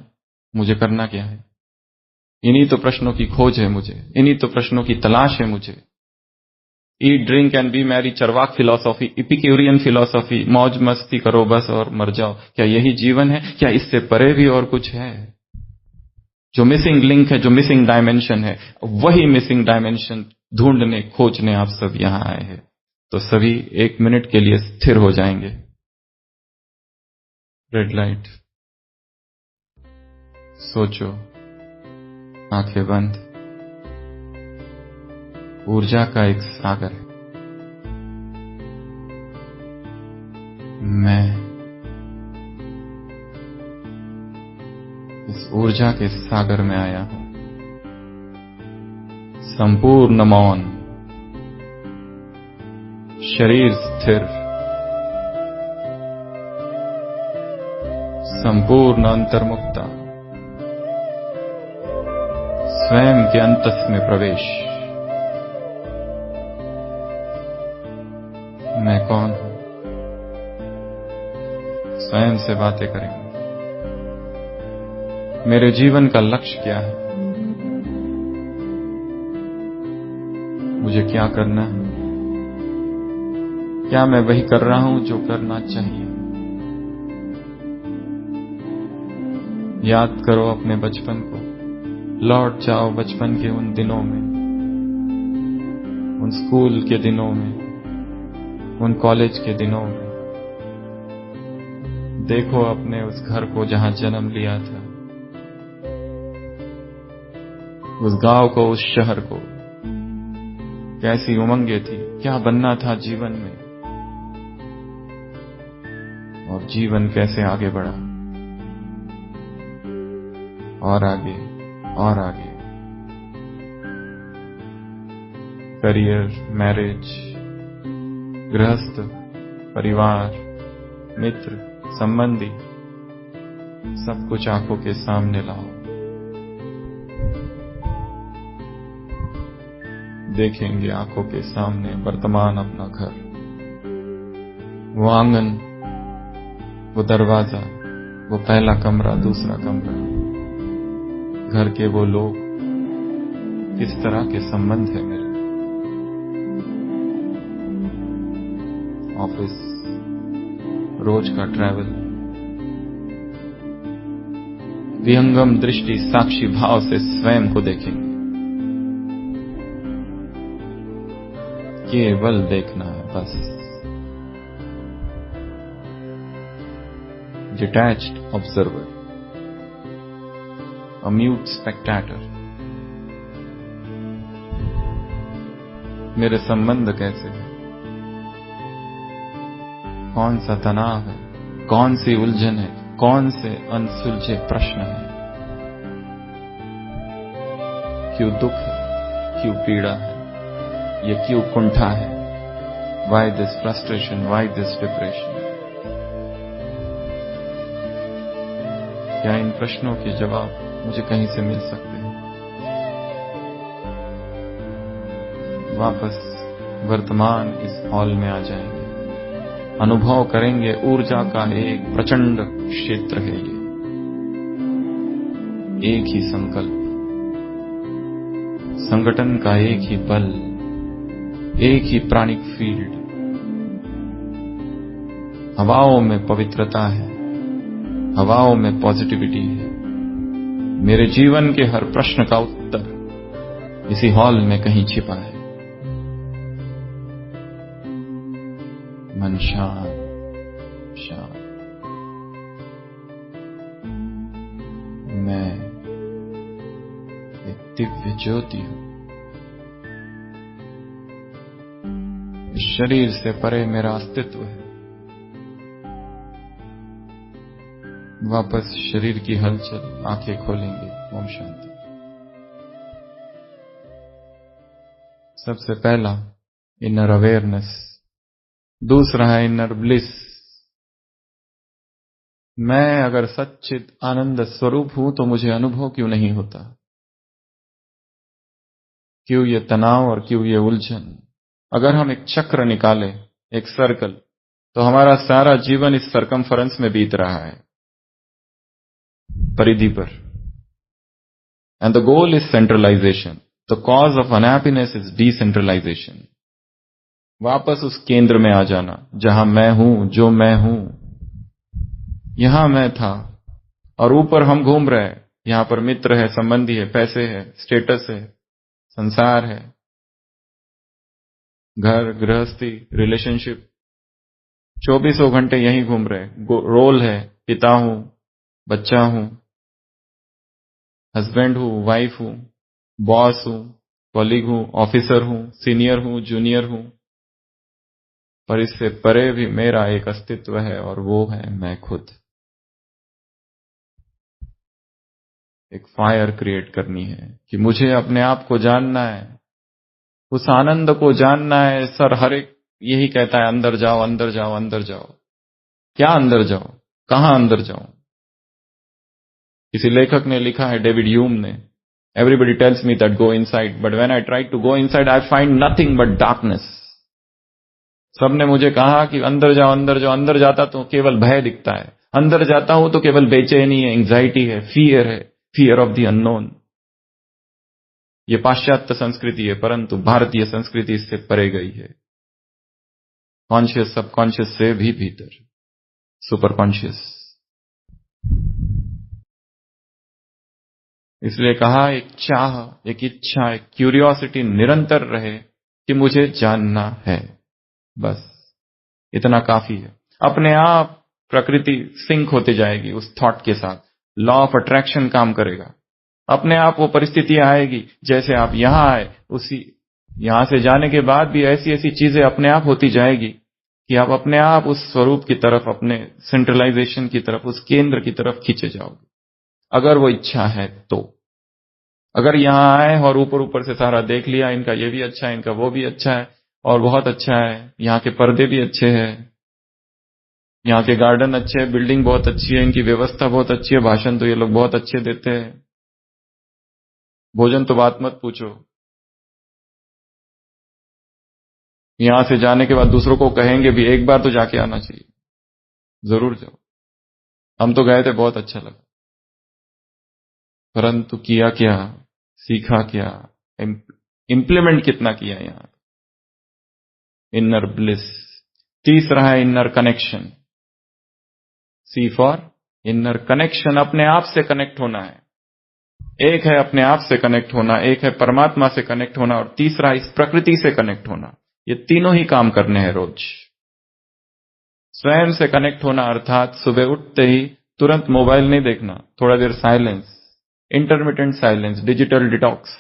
मुझे करना क्या है? इन्हीं तो प्रश्नों की खोज है मुझे, इन्हीं तो प्रश्नों की तलाश है मुझे। Eat drink and be merry, Charvaka philosophy, Epicurean philosophy, मौज मस्ती करो बस और मर जाओ, क्या यही जीवन है? क्या इससे परे भी और कुछ है? जो मिसिंग लिंक है, जो मिसिंग डायमेंशन है, वही मिसिंग डायमेंशन ढूंढने खोजने आप सब यहां आए हैं। तो सभी 1 मिनट के लिए स्थिर हो जाएंगे। रेड लाइट, सोचो, आंखें बंद। ऊर्जा का एक सागर है, मैं इस ऊर्जा के सागर में आया हूं। संपूर्ण मौन, शरीर स्थिर, संपूर्ण अंतर्मुक्ता, स्वयं के अंतस में प्रवेश। मैं कौन हूं? स्वयं से बातें करेंगे। मेरे जीवन का लक्ष्य क्या है? मुझे क्या करना है? क्या मैं वही कर रहा हूं जो करना चाहिए? याद करो अपने बचपन को, लौट जाओ बचपन के उन दिनों में, उन स्कूल के दिनों में, उन कॉलेज के दिनों में। देखो अपने उस घर को जहां जन्म लिया था, उस गांव को, उस शहर को। कैसी उमंगें थी, क्या बनना था जीवन में, और जीवन कैसे आगे बढ़ा, और आगे और आगे। करियर, मैरिज, गृहस्थ, परिवार, मित्र, संबंधी, सब कुछ आंखों के सामने लाओ। देखेंगे आंखों के सामने वर्तमान अपना घर, वो आंगन, वो दरवाजा, वो पहला कमरा, दूसरा कमरा, घर के वो लोग, किस तरह के संबंध है मेरे, ऑफिस, रोज का ट्रैवल, विहंगम दृष्टि साक्षी भाव से स्वयं को देखेंगे। केवल देखना है बस। Detached observer, a mute Spectator. मेरे संबंध कैसे हैं, कौन सा तनाव है, कौन सी उलझन है, कौन से अनसुलझे प्रश्न हैं, क्यों दुख है, क्यों पीड़ा है, ये क्यों कुंठा है, why this frustration, why this depression. क्या इन प्रश्नों के जवाब मुझे कहीं से मिल सकते हैं? वापस वर्तमान इस हॉल में आ जाएंगे, अनुभव करेंगे ऊर्जा का एक प्रचंड क्षेत्र है ये, एक ही संकल्प, संगठन का एक ही बल, एक ही प्राणिक फील्ड। हवाओं में पवित्रता है, हवाओं में पॉजिटिविटी है। मेरे जीवन के हर प्रश्न का उत्तर इसी हॉल में कहीं छिपा है। मन शांत शांत। मैं एक दिव्य ज्योति हूं। इस शरीर से परे मेरा अस्तित्व है। वापस शरीर की हलचल, आंखें खोलेंगे। ओम शांति। सबसे पहला इनर अवेयरनेस, दूसरा है इनर ब्लिस। मैं अगर सच्चित आनंद स्वरूप हूं तो मुझे अनुभव क्यों नहीं होता? क्यों ये तनाव और क्यों ये उलझन? अगर हम एक चक्र निकालें, एक सर्कल, तो हमारा सारा जीवन इस सर्कमफरेंस में बीत रहा है, परिधि पर। And the goal is centralization. The cause of unhappiness is decentralization. वापस उस केंद्र में आ जाना जहां मैं हूं, जो मैं हूं, यहां मैं था, और ऊपर हम घूम रहे हैं। यहां पर मित्र है, संबंधी है, पैसे है, स्टेटस है, संसार है, घर, गृहस्थी, रिलेशनशिप, 24 घंटे यहीं घूम रहे। रोल है, पिता हूं, बच्चा हूं, हस्बैंड हूं, वाइफ हूं, बॉस हूं, कॉलीग हूं, ऑफिसर हूं, सीनियर हूं, जूनियर हूं। पर इससे परे भी मेरा एक अस्तित्व है, और वो है मैं खुद। एक फायर क्रिएट करनी है कि मुझे अपने आप को जानना है, उस आनंद को जानना है। सर हर एक यही कहता है, अंदर जाओ, अंदर जाओ, अंदर जाओ। क्या अंदर जाओ? कहां अंदर जाओ? किसी लेखक ने लिखा है, डेविड ह्यूम ने, everybody tells me that go inside, but when I try to go inside I find nothing but darkness. सबने मुझे कहा कि अंदर जाओ, अंदर जाओ। अंदर जाता तो केवल भय दिखता है, अंदर जाता हूं तो केवल बेचैनी है, एंग्जाइटी है, फियर ऑफ द अननोन। ये पाश्चात्य संस्कृति है, परंतु भारतीय संस्कृति इससे परे गई है। कॉन्शियस, सबकॉन्शियस से भी भीतर, सुपर कॉन्शियस। इसलिए कहा, एक चाह, एक इच्छा, एक क्यूरियोसिटी निरंतर रहे कि मुझे जानना है। बस इतना काफी है। अपने आप प्रकृति सिंक होती जाएगी उस थॉट के साथ। लॉ ऑफ अट्रैक्शन काम करेगा। अपने आप वो परिस्थितियां आएगी, जैसे आप यहां आए, उसी यहां से जाने के बाद भी ऐसी ऐसी चीजें अपने आप होती जाएगी कि आप अपने आप उस स्वरूप की तरफ, अपने सेंट्रलाइजेशन की तरफ, उस केंद्र की तरफ खींचे जाओगे, अगर वो इच्छा है तो। अगर यहां आए और ऊपर ऊपर से सारा देख लिया, इनका ये भी अच्छा है, इनका वो भी अच्छा है, और बहुत अच्छा है, यहाँ के पर्दे भी अच्छे हैं, यहाँ के गार्डन अच्छे हैं, बिल्डिंग बहुत अच्छी है, इनकी व्यवस्था बहुत अच्छी है, भाषण तो ये लोग बहुत अच्छे देते हैं, भोजन तो बात मत पूछो, यहां से जाने के बाद दूसरों को कहेंगे भी एक बार तो जाके आना चाहिए, जरूर जाओ। हम तो गए थे, बहुत अच्छा लगा, परंतु किया क्या, सीखा क्या, इंप्लीमेंट कितना किया यहां। Inner bliss. तीसरा है inner connection. C for inner connection, अपने आप से कनेक्ट होना है। एक है अपने आप से कनेक्ट होना, एक है परमात्मा से कनेक्ट होना, और तीसरा इस प्रकृति से कनेक्ट होना। ये तीनों ही काम करने हैं रोज। स्वयं से कनेक्ट होना अर्थात सुबह उठते ही तुरंत मोबाइल नहीं देखना, थोड़ा देर silence, intermittent silence, digital detox.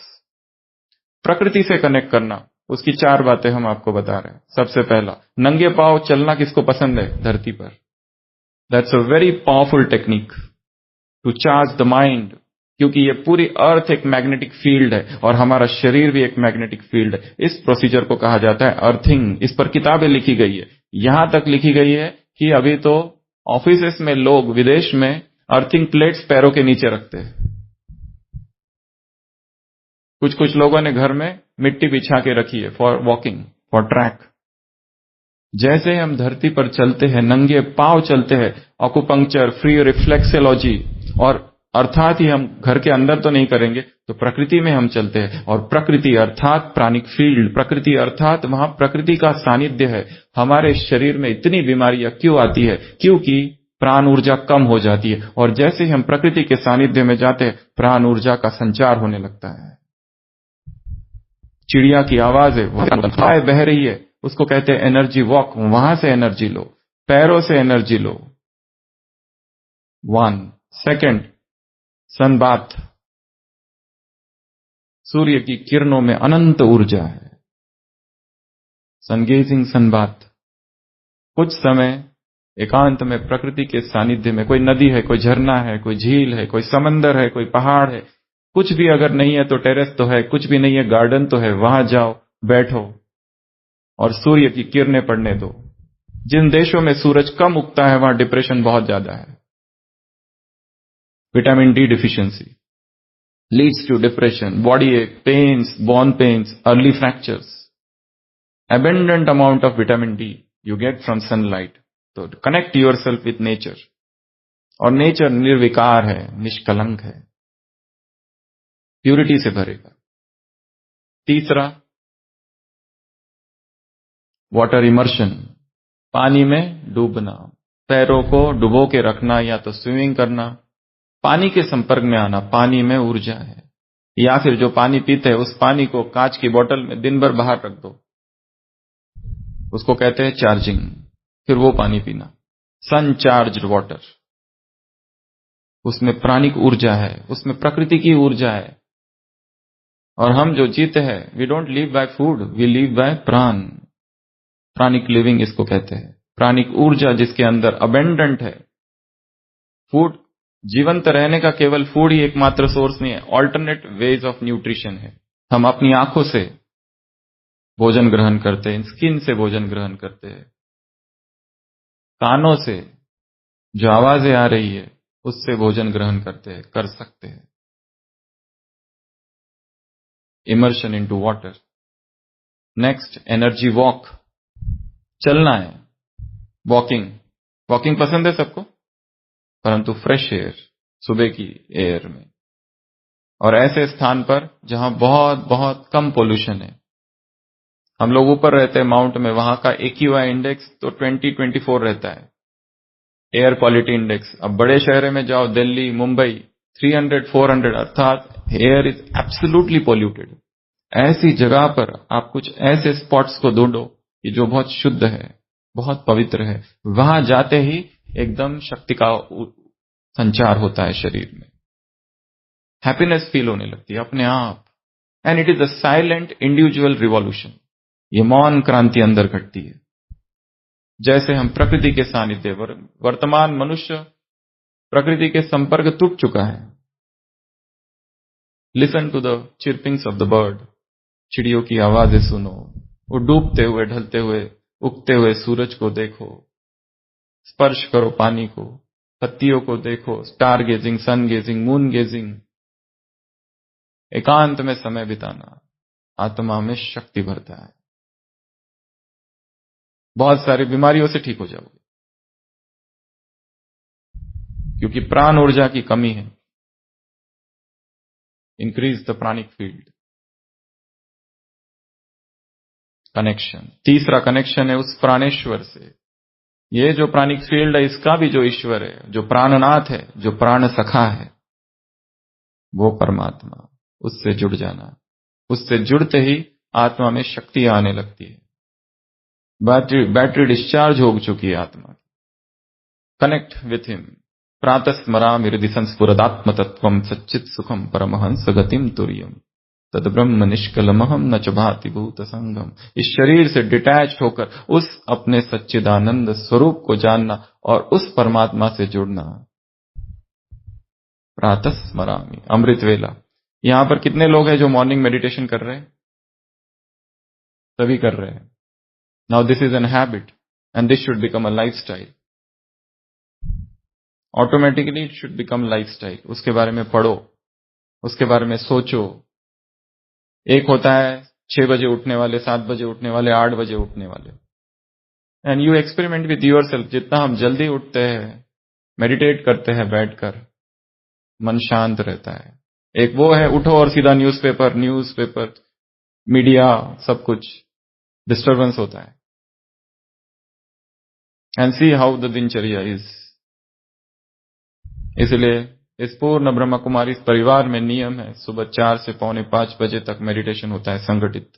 प्रकृति से कनेक्ट करना, उसकी 4 बातें हम आपको बता रहे हैं। सबसे पहला, नंगे पांव चलना किसको पसंद है धरती पर? That's a very powerful technique to charge the mind, क्योंकि ये पूरी अर्थ एक मैग्नेटिक फील्ड है और हमारा शरीर भी एक मैग्नेटिक फील्ड है। इस प्रोसीजर को कहा जाता है अर्थिंग। इस पर किताबें लिखी गई है, यहां तक लिखी गई है कि अभी तो ऑफिसेस में लोग विदेश में अर्थिंग प्लेट्स पैरों के नीचे रखते हैं। कुछ कुछ लोगों ने घर में मिट्टी बिछा के रखी है फॉर वॉकिंग, फॉर ट्रैक। जैसे हम धरती पर चलते हैं, नंगे पांव चलते हैं, ऑकुपंक्चर, फ्री रिफ्लेक्सोलॉजी, और अर्थात ही हम घर के अंदर तो नहीं करेंगे, तो प्रकृति में हम चलते हैं। और प्रकृति अर्थात प्राणिक फील्ड, प्रकृति अर्थात वहां प्रकृति का सानिध्य है। हमारे शरीर में इतनी बीमारियां क्यों आती है? क्योंकि प्राण ऊर्जा कम हो जाती है, और जैसे ही हम प्रकृति के सानिध्य में जाते हैं, प्राण ऊर्जा का संचार होने लगता है। चिड़िया की आवाज है, हवाएं बह रही है, उसको कहते हैं एनर्जी वॉक। वहां से एनर्जी लो, पैरों से एनर्जी लो। 1 second, sunbath. सूर्य की किरणों में अनंत ऊर्जा है। सनगेजिंग, सनबाथ। कुछ समय एकांत में प्रकृति के सानिध्य में, कोई नदी है, कोई झरना है, कोई झील है, कोई समंदर है, कोई पहाड़ है, कुछ भी अगर नहीं है तो टेरेस तो है, कुछ भी नहीं है गार्डन तो है, वहां जाओ, बैठो और सूर्य की किरणें पड़ने दो। जिन देशों में सूरज कम उगता है वहां डिप्रेशन बहुत ज्यादा है। Vitamin D deficiency leads to depression, body ache, pains, bone pains, early fractures. abundant amount of vitamin D you get from sunlight. तो कनेक्ट योरसेल्फ विथ नेचर। और नेचर निर्विकार है, निष्कलंक है, प्यूरिटी से भरेगा। तीसरा, वाटर इमर्शन, पानी में डूबना, पैरों को डुबो के रखना या तो स्विमिंग करना, पानी के संपर्क में आना। पानी में ऊर्जा है। या फिर जो पानी पीते हैं उस पानी को कांच की बोतल में दिन भर बाहर रख दो, उसको कहते हैं चार्जिंग। फिर वो पानी पीना, सन चार्ज्ड वाटर। उसमें प्राणिक ऊर्जा है, उसमें प्रकृति की ऊर्जा है। और हम जो जीते हैं, we don't live by food, we live by prana. Pranic living इसको कहते हैं, प्राणिक ऊर्जा जिसके अंदर अबेंडेंट है। फूड, जीवंत रहने का केवल फूड ही एकमात्र सोर्स नहीं है, ऑल्टरनेट वेज ऑफ न्यूट्रिशन है। हम अपनी आंखों से भोजन ग्रहण करते हैं, स्किन से भोजन ग्रहण करते हैं, कानों से जो आवाजें आ रही है उससे भोजन ग्रहण करते हैं, कर सकते हैं। Immersion into water. Next, energy walk, चलना है। वॉकिंग, वॉकिंग पसंद है सबको, परंतु फ्रेश एयर, सुबह की एयर में, और ऐसे स्थान पर जहां बहुत बहुत कम पोल्यूशन है। हम लोग ऊपर रहते हैं माउंट में, वहां का AQI इंडेक्स तो 20-24 रहता है, एयर क्वालिटी इंडेक्स। अब बड़े शहर में जाओ, दिल्ली, मुंबई, 300-400, अर्थात एयर इज एब्सोल्युटली पॉल्यूटेड। ऐसी जगह पर आप कुछ ऐसे स्पॉट्स को ढूंढो कि जो बहुत शुद्ध है, बहुत पवित्र है। वहां जाते ही एकदम शक्ति का संचार होता है शरीर में, हैप्पीनेस फील होने लगती है अपने आप। And it is a silent individual revolution. ये मौन क्रांति अंदर घटती है। जैसे हम प्रकृति के सानिध्य, वर्तमान मनुष्य प्रकृति के संपर्क टूट चुका है। Listen to the chirpings of the bird, चिड़ियों की आवाजें सुनो। वो डूबते हुए, ढलते हुए, उगते हुए सूरज को देखो, स्पर्श करो पानी को, पत्तियों को देखो, स्टार गेजिंग, सन गेजिंग, मून गेजिंग। एकांत में समय बिताना आत्मा में शक्ति भरता है। बहुत सारी बीमारियों से ठीक हो जाओगे, क्योंकि प्राण ऊर्जा की कमी है। Increase the pranic field. Connection, तीसरा कनेक्शन है उस प्राणेश्वर से। ये जो प्राणिक फील्ड है, इसका भी जो ईश्वर है, जो प्राणनाथ है, जो प्राण सखा है, वो परमात्मा, उससे जुड़ जाना। उससे जुड़ते ही आत्मा में शक्ति आने लगती है। बैटरी डिस्चार्ज हो चुकी है आत्मा की। Connect with him. प्रातः स्मरामि हृदि संस्फुरदात्म तत्वम सच्चित सुखम परमहंस गतिम तुर्यम तद ब्रह्म निष्कलमहम न च भाति भूत संगम। इस शरीर से डिटैच होकर उस अपने सच्चिदानंद स्वरूप को जानना और उस परमात्मा से जुड़ना। प्रातः स्मरामि, अमृत वेला। यहां पर कितने लोग हैं जो मॉर्निंग मेडिटेशन कर रहे हैं? सभी कर रहे हैं। Now this is an habit and this should become a lifestyle. Automatically it should become lifestyle. उसके बारे में पढ़ो, उसके बारे में सोचो। एक होता है 6 बजे उठने वाले, 7 बजे उठने वाले, 8 बजे उठने वाले। And you experiment with your self. जितना हम जल्दी उठते हैं, मेडिटेट करते हैं बैठकर, मन शांत रहता है। एक वो है उठो और सीधा न्यूज़पेपर, मीडिया, सब कुछ डिस्टर्बेंस होता है। एंड सी हाउ द दिनचर्या इज। इसलिए इस पूर्ण ब्रह्म कुमारी इस परिवार में नियम है, सुबह 4 से 4:45 बजे तक मेडिटेशन होता है संगठित,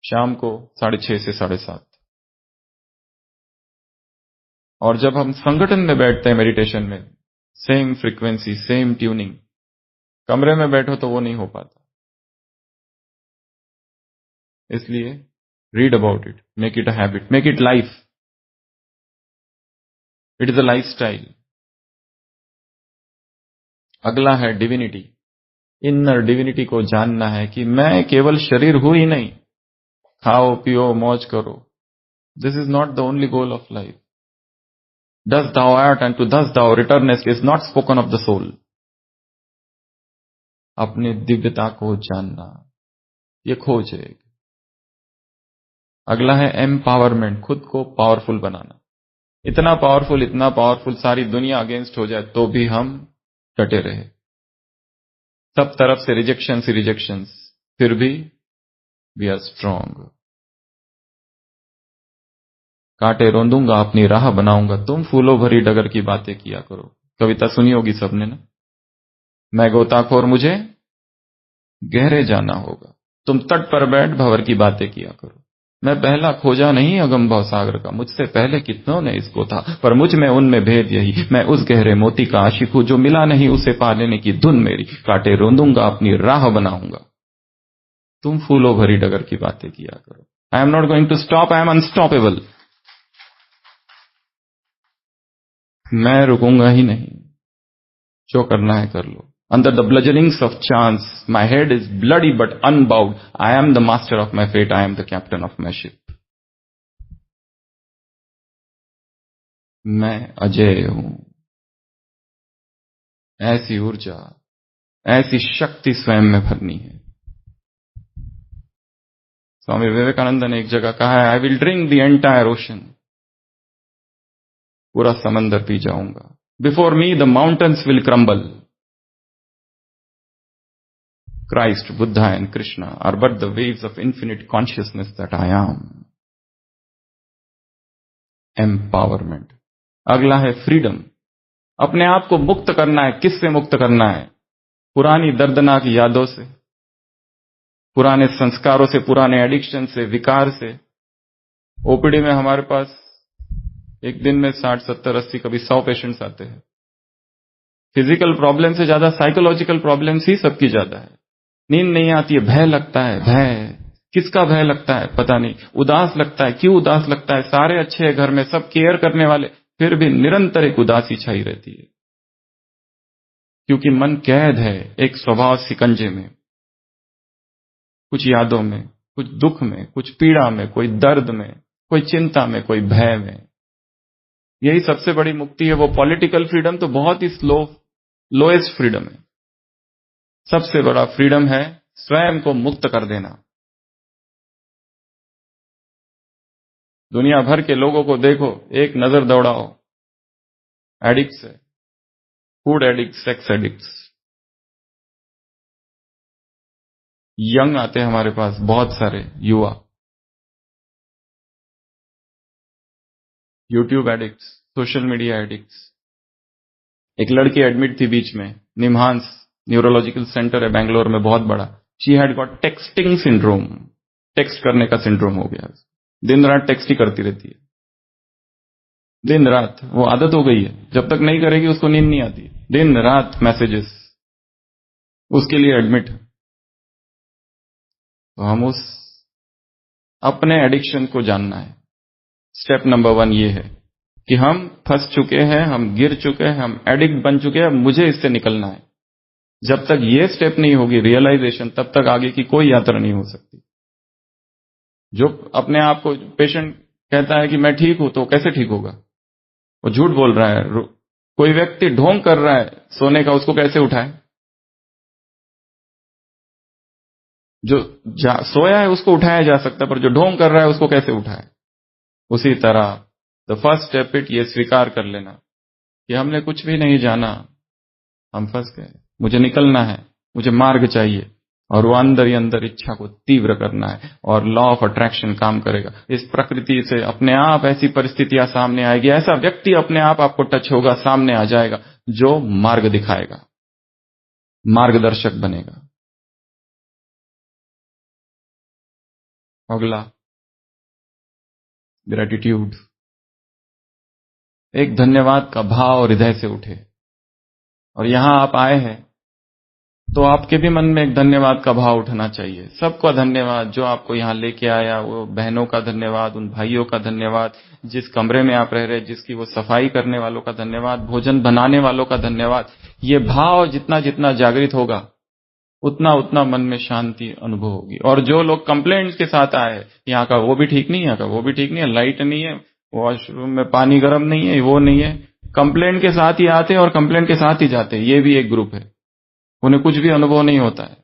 शाम को 6:30 से 7:30। और जब हम संगठन में बैठते हैं मेडिटेशन में, सेम फ्रीक्वेंसी, सेम ट्यूनिंग, कमरे में बैठो तो वो नहीं हो पाता। इसलिए read about it, make it a habit, make it life. It is a life style. अगला है डिविनिटी। इनर डिविनिटी को जानना है कि मैं केवल शरीर हूं ही नहीं। खाओ पियो मौज करो, this is not the only goal of life. Thus thou art and to thus thou returnest is not spoken of the soul. अपनी दिव्यता को जानना, ये खोज है। अगला है एम्पावरमेंट, खुद को पावरफुल बनाना। इतना पावरफुल, सारी दुनिया अगेंस्ट हो जाए तो भी हम डटे रहे। सब तरफ से रिजेक्शंस, फिर भी वी आर स्ट्रांग। कांटे रोंदूंगा अपनी राह बनाऊंगा, तुम फूलों भरी डगर की बातें किया करो। कविता सुनी होगी सबने ना। मैं गोताखोर, मुझे गहरे जाना होगा, तुम तट पर बैठ भंवर की बातें किया करो। मैं पहला खोजा नहीं अगम भव सागर का, मुझसे पहले कितनों ने इसको था, पर मुझ में उनमें भेद यही। मैं उस गहरे मोती का आशिक हूं, जो मिला नहीं उसे पा लेने की धुन मेरी। कांटे रोंदूंगा अपनी राह बनाऊंगा, तुम फूलों भरी डगर की बातें किया करो। I am not going to stop, I am unstoppable. मैं रुकूंगा ही नहीं, जो करना है कर लो। Under the bludgeonings of chance, my head is bloody but unbowed. I am the master of my fate. I am the captain of my ship. मैं अजय हूं। ऐसी ऊर्जा, ऐसी शक्ति स्वयं में भरनी है। स्वामी विवेकानंद ने एक जगह कहा है, I will drink the entire ocean. पूरा समंदर पी जाऊंगा। Before me the mountains will crumble. Christ, Buddha and Krishna are but the waves of infinite consciousness that I am. Empowerment. अगला है फ्रीडम। अपने आप को मुक्त करना है। किससे मुक्त करना है? पुरानी दर्दनाक यादों से, पुराने संस्कारों से, पुराने एडिक्शन से, विकार से। ओपीडी में हमारे पास एक दिन में 60, 70, 80, कभी 100 पेशेंट्स आते हैं। फिजिकल प्रॉब्लम से ज्यादा साइकोलॉजिकल प्रॉब्लम्स ही सबकी ज्यादा है। नींद नहीं आती है, भय लगता है। भय किसका भय लगता है? पता नहीं। उदास लगता है। क्यों उदास लगता है? सारे अच्छे हैं घर में, सब केयर करने वाले, फिर भी निरंतर एक उदासी छाई रहती है, क्योंकि मन कैद है एक स्वभाव सिकंजे में, कुछ यादों में, कुछ दुख में, कुछ पीड़ा में, कोई दर्द में, कोई चिंता में, कोई भय में। यही सबसे बड़ी मुक्ति है। वो पॉलिटिकल फ्रीडम तो बहुत ही लोएस्ट फ्रीडम है। सबसे बड़ा फ्रीडम है स्वयं को मुक्त कर देना। दुनिया भर के लोगों को देखो, एक नजर दौड़ाओ, एडिक्ट्स है, food addict, sex addicts. Young आते हैं हमारे पास बहुत सारे युवा, YouTube addicts, social media addicts. एक लड़की एडमिट थी बीच में, निम्हांस न्यूरोलॉजिकल सेंटर है बेंगलोर में, बहुत बड़ा। She had got texting syndrome, text करने का सिंड्रोम हो गया। दिन रात टेक्स्ट ही करती रहती है, दिन रात, वो आदत हो गई है। जब तक नहीं करेगी उसको नींद नहीं आती, दिन रात मैसेजेस, उसके लिए एडमिट। तो हम उस अपने एडिक्शन को जानना है। स्टेप नंबर 1 ये है कि हम फंस चुके हैं, हम गिर चुके हैं, हम एडिक्ट बन चुके हैं, मुझे इससे निकलना है। जब तक ये स्टेप नहीं होगी रियलाइजेशन, तब तक आगे की कोई यात्रा नहीं हो सकती। जो अपने आप को पेशेंट कहता है कि मैं ठीक हूं, तो कैसे ठीक होगा? वो झूठ बोल रहा है। कोई व्यक्ति ढोंग कर रहा है सोने का, उसको कैसे उठाए? जो सोया है उसको उठाया जा सकता है, पर जो ढोंग कर रहा है उसको कैसे उठाए? उसी तरह द फर्स्ट स्टेप इट, ये स्वीकार कर लेना कि हमने कुछ भी नहीं जाना, हम फंस गए, मुझे निकलना है, मुझे मार्ग चाहिए। और वो अंदर ही अंदर इच्छा को तीव्र करना है, और लॉ ऑफ अट्रैक्शन काम करेगा। इस प्रकृति से अपने आप ऐसी परिस्थितियां सामने आएगी, ऐसा व्यक्ति अपने आप आपको टच होगा, सामने आ जाएगा, जो मार्ग दिखाएगा, मार्गदर्शक बनेगा। अगला, ग्रेटिट्यूड। एक धन्यवाद का भाव हृदय से उठे। और यहां आप आए हैं तो आपके भी मन में एक धन्यवाद का भाव उठना चाहिए। सबका धन्यवाद, जो आपको यहां लेके आया, वो बहनों का धन्यवाद, उन भाइयों का धन्यवाद, जिस कमरे में आप रह रहे, जिसकी वो सफाई करने वालों का धन्यवाद, भोजन बनाने वालों का धन्यवाद। ये भाव जितना जितना जागृत होगा, उतना उतना मन में शांति अनुभव होगी। और जो लोग कंप्लेंट्स के साथ आए, यहाँ का वो भी ठीक नहीं है, यहाँ का वो भी ठीक नहीं है, लाइट नहीं है, वॉशरूम में पानी गर्म नहीं है, वो नहीं है, कंप्लेंट के साथ ही आते हैं और कंप्लेंट के साथ ही जाते हैं, ये भी एक ग्रुप है। उन्हें कुछ भी अनुभव नहीं होता है।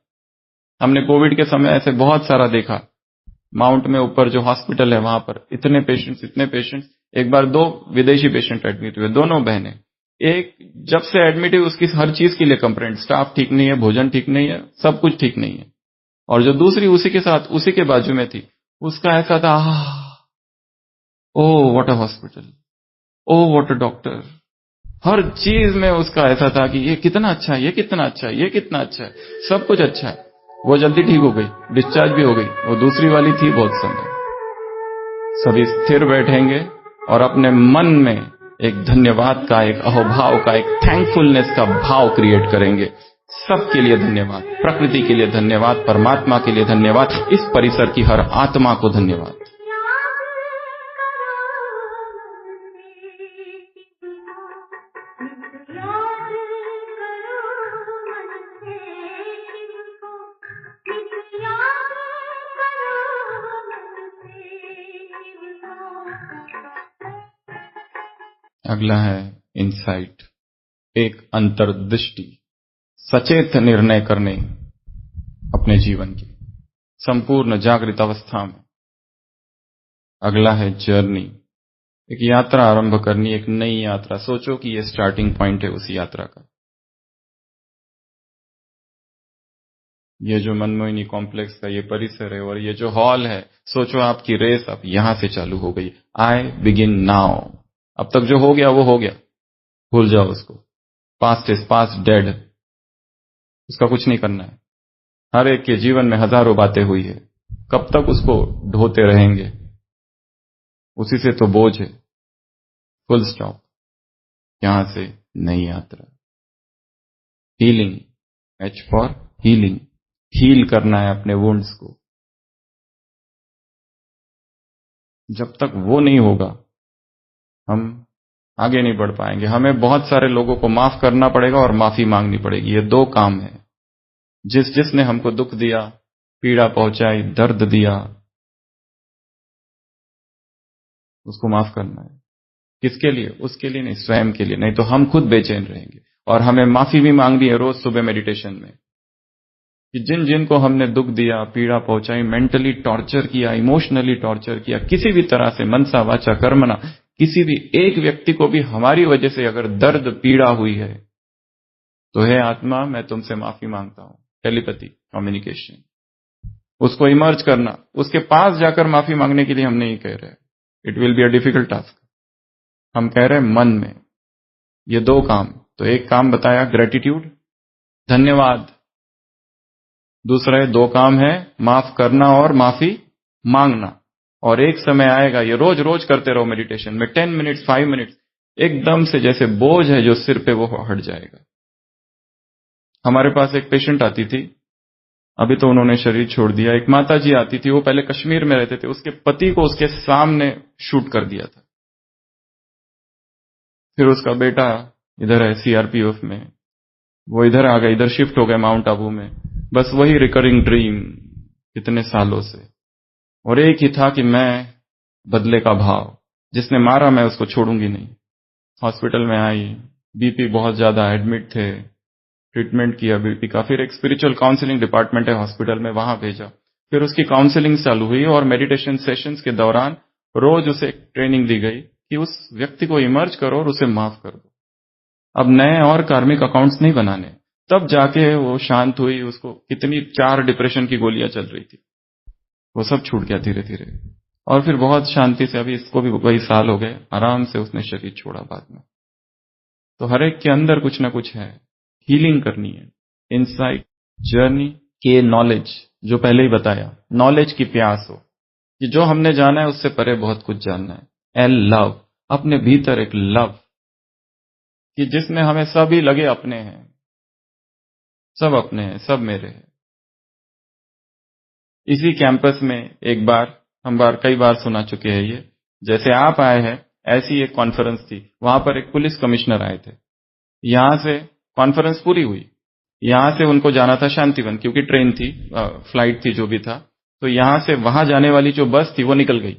हमने कोविड के समय ऐसे बहुत सारा देखा। माउंट में ऊपर जो हॉस्पिटल है, वहां पर इतने पेशेंट्स। एक बार 2 विदेशी पेशेंट एडमिट हुए, दोनों बहनें। एक जब से एडमिट हुई उसकी हर चीज के लिए कंप्लेंट, स्टाफ ठीक नहीं है, भोजन ठीक नहीं है, सब कुछ ठीक नहीं है। और जो दूसरी उसी के साथ, उसी के बाजू में थी, उसका ऐसा था, oh what a hospital, oh what a doctor. हर चीज में उसका ऐसा था कि ये कितना अच्छा है, ये कितना अच्छा है, ये कितना अच्छा है, सब कुछ अच्छा है। वो जल्दी ठीक हो गई, डिस्चार्ज भी हो गई। वो दूसरी वाली थी बहुत समय। सभी स्थिर बैठेंगे और अपने मन में एक धन्यवाद का, एक अहोभाव का, एक थैंकफुलनेस का भाव क्रिएट करेंगे। सबके लिए धन्यवाद, प्रकृति के लिए धन्यवाद, परमात्मा के लिए धन्यवाद, इस परिसर की हर आत्मा को धन्यवाद। अगला है इनसाइट, एक अंतर्दृष्टि, सचेत निर्णय करने अपने जीवन की संपूर्ण जागृत अवस्था में। अगला है जर्नी, एक यात्रा आरंभ करनी, एक नई यात्रा। सोचो कि ये स्टार्टिंग पॉइंट है उस यात्रा का। ये जो मनमोहिनी कॉम्प्लेक्स का ये परिसर है और ये जो हॉल है, सोचो आपकी रेस अब यहां से चालू हो गई। I begin now. अब तक जो हो गया वो हो गया, भूल जाओ उसको। पास्ट इज पास्ट, डेड, उसका कुछ नहीं करना है। हर एक के जीवन में हजारों बातें हुई है, कब तक उसको ढोते रहेंगे? उसी से तो बोझ है। Full stop. यहां से नई यात्रा, healing, H for healing. Heal करना है अपने वुंड्स को। जब तक वो नहीं होगा हम आगे नहीं बढ़ पाएंगे। हमें बहुत सारे लोगों को माफ करना पड़ेगा और माफी मांगनी पड़ेगी। ये 2 काम है। जिसने हमको दुख दिया, पीड़ा पहुंचाई, दर्द दिया, उसको माफ करना है। किसके लिए? उसके लिए नहीं, स्वयं के लिए। नहीं तो हम खुद बेचैन रहेंगे। और हमें माफी भी मांगनी है रोज सुबह मेडिटेशन में। कि जिन जिन को हमने दुख दिया, पीड़ा पहुंचाई, मेंटली टॉर्चर किया, इमोशनली टॉर्चर किया, किसी भी तरह से मनसा वाचा कर्मणा, किसी भी एक व्यक्ति को भी हमारी वजह से अगर दर्द पीड़ा हुई है, तो हे आत्मा मैं तुमसे माफी मांगता हूं। टेलीपैथी कम्युनिकेशन, उसको इमर्ज करना, उसके पास जाकर माफी मांगने के लिए हम नहीं कह रहे, it will be a difficult task. हम कह रहे हैं मन में ये दो काम। तो एक काम बताया ग्रेटिट्यूड, धन्यवाद। दूसरा दो काम है माफ करना और माफी मांगना। और एक समय आएगा, ये रोज रोज करते रहो मेडिटेशन में, 10 मिनट्स 5 मिनट्स, एकदम से जैसे बोझ है जो सिर पे वो हट जाएगा। हमारे पास एक पेशेंट आती थी, अभी तो उन्होंने शरीर छोड़ दिया। एक माता जी आती थी, वो पहले कश्मीर में रहते थे, उसके पति को उसके सामने शूट कर दिया था। फिर उसका बेटा इधर है सीआरपीएफ में, वो इधर आ गए, इधर शिफ्ट हो गए माउंट आबू में। बस वही रिकरिंग ड्रीम इतने सालों से, और एक ही था कि मैं बदले का भाव, जिसने मारा मैं उसको छोड़ूंगी नहीं। हॉस्पिटल में आई, बीपी बहुत ज्यादा, एडमिट थे, ट्रीटमेंट किया बीपी का। फिर एक स्पिरिचुअल काउंसलिंग डिपार्टमेंट है हॉस्पिटल में, वहां भेजा। फिर उसकी काउंसलिंग चालू हुई और मेडिटेशन सेशंस के दौरान रोज उसे ट्रेनिंग दी गई कि उस व्यक्ति को इमर्ज करो और उसे माफ कर दो। अब नए और कार्मिक अकाउंट्स नहीं बनाने। तब जाके वो शांत हुई। उसको कितनी 4 डिप्रेशन की गोलियां चल रही थी, वो सब छूट गया धीरे धीरे। और फिर बहुत शांति से, अभी इसको भी कई साल हो गए, आराम से उसने शरीर छोड़ा बाद में। तो हर एक के अंदर कुछ ना कुछ है, हीलिंग करनी है। इनसाइट जर्नी के नॉलेज, जो पहले ही बताया, नॉलेज की प्यास हो कि जो हमने जाना है उससे परे बहुत कुछ जानना है। एल लव, अपने भीतर एक लव कि जिसमें हमें सभी लगे अपने हैं, सब अपने हैं, सब मेरे हैं। इसी कैंपस में एक बार, कई बार सुना चुके हैं ये, जैसे आप आए हैं ऐसी एक कॉन्फ्रेंस थी, वहां पर एक पुलिस कमिश्नर आए थे। यहां से कॉन्फ्रेंस पूरी हुई, यहां से उनको जाना था शांतिवन, क्योंकि ट्रेन थी, फ्लाइट थी, जो भी था। तो यहां से वहां जाने वाली जो बस थी वो निकल गई।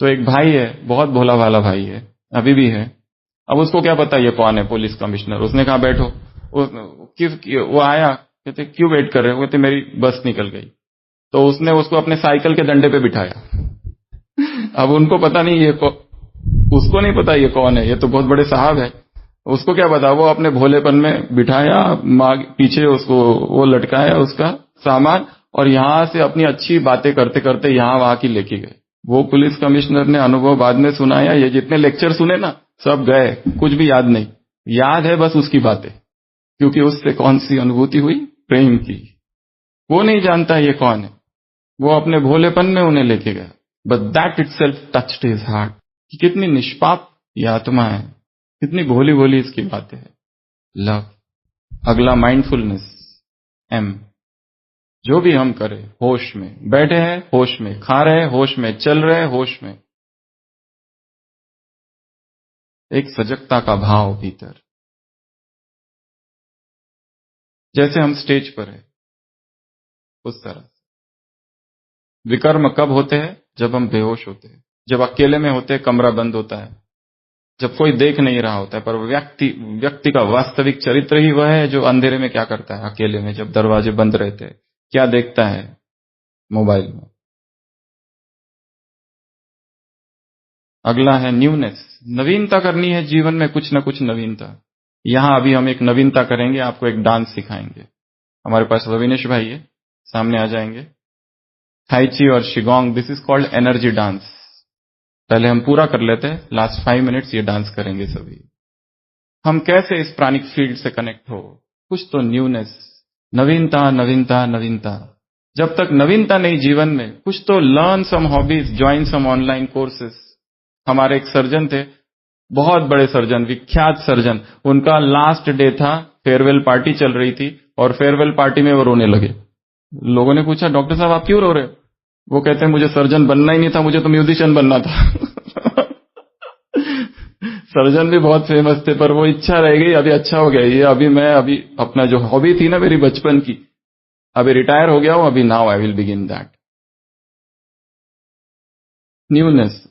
तो एक भाई है, बहुत भोला भाला भाई है, अभी भी है। अब उसको क्या पता ये कौन है पुलिस कमिश्नर। उसने कहा बैठो। वो आया, कहते क्यों वेट कर रहे हो, कहते मेरी बस निकल गई। तो उसने उसको अपने साइकिल के डंडे पे बिठाया। अब उनको पता नहीं उसको नहीं पता ये कौन है, ये तो बहुत बड़े साहब है। उसको क्या पता, वो अपने भोलेपन में बिठाया, पीछे उसको वो लटकाया उसका सामान, और यहां से अपनी अच्छी बातें करते करते यहां वहां की लेके गए। वो पुलिस कमिश्नर ने अनुभव बाद में सुनाया, ये जितने लेक्चर सुने ना सब गए, कुछ भी याद नहीं। याद है बस उसकी बातें, क्योंकि उससे कौन सी अनुभूति हुई, प्रेम की। वो नहीं जानता ये कौन है, वो अपने भोलेपन में उन्हें लेके गया। But that itself touched his heart कि कितनी निष्पाप ये आत्मा है, कितनी भोली भोली इसकी बातें है। लव। अगला माइंडफुलनेस, एम। जो भी हम करें होश में, बैठे हैं होश में, खा रहे हैं होश में, चल रहे हैं होश में, एक सजगता का भाव भीतर। जैसे हम स्टेज पर है उस तरह। विकर्म कब होते हैं, जब हम बेहोश होते हैं, जब अकेले में होते हैं, कमरा बंद होता है, जब कोई देख नहीं रहा होता है। पर व्यक्ति का वास्तविक चरित्र ही वह है जो अंधेरे में क्या करता है, अकेले में जब दरवाजे बंद रहते हैं क्या देखता है, मोबाइल में। अगला है न्यूनेस, नवीनता करनी है जीवन में, कुछ ना कुछ नवीनता। यहां अभी हम एक नवीनता करेंगे, आपको एक डांस सिखाएंगे। हमारे पास रविनेश भाई है, सामने आ जाएंगे। Tai Chi और qigong, this is called energy dance. पहले हम पूरा कर लेते हैं, लास्ट 5 मिनट्स ये डांस करेंगे सभी। हम कैसे इस प्राणिक फील्ड से कनेक्ट हो, कुछ तो न्यूनेस, नवीनता नवीनता नवीनता। जब तक नवीनता नहीं जीवन में, कुछ तो learn some hobbies, join some online courses. हमारे एक सर्जन थे, बहुत बड़े सर्जन, विख्यात सर्जन, उनका लास्ट डे था, फेयरवेल पार्टी चल रही थी, और फेयरवेल पार्टी में वो रोने लगे। लोगों ने पूछा डॉक्टर साहब आप क्यों रो रहे हो? वो कहते हैं मुझे सर्जन बनना ही नहीं था, मुझे तो म्यूजिशियन बनना था। सर्जन भी बहुत फेमस थे, पर वो इच्छा रह गई। अभी अच्छा हो गया ये, अभी अपना जो हॉबी थी ना मेरी बचपन की, अभी रिटायर हो गया हूं, अभी now I will begin that. Newness,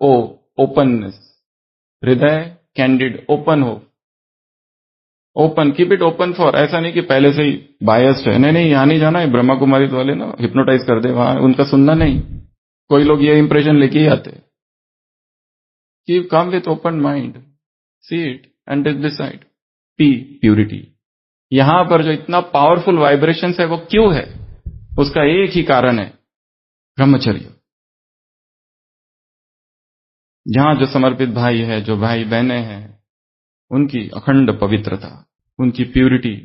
O, openness, हृदय कैंडिड, ओपन हो। Open, keep it open for, ऐसा नहीं कि पहले से ही बायस्ड है, नहीं यहाँ नहीं जाना है, ब्रह्मा कुमारी वाले ना हिप्नोटाइज कर दे, वहां उनका सुनना नहीं। कोई लोग ये इंप्रेशन लेके ही आते। Keep come with open mind, see it and decide. P, purity. यहां पर जो इतना पावरफुल वाइब्रेशन है वो क्यों है? उसका एक ही कारण है, ब्रह्मचर्य। जहां जो समर्पित भाई है, जो भाई बहनें हैं, उनकी अखंड पवित्रता, उनकी purity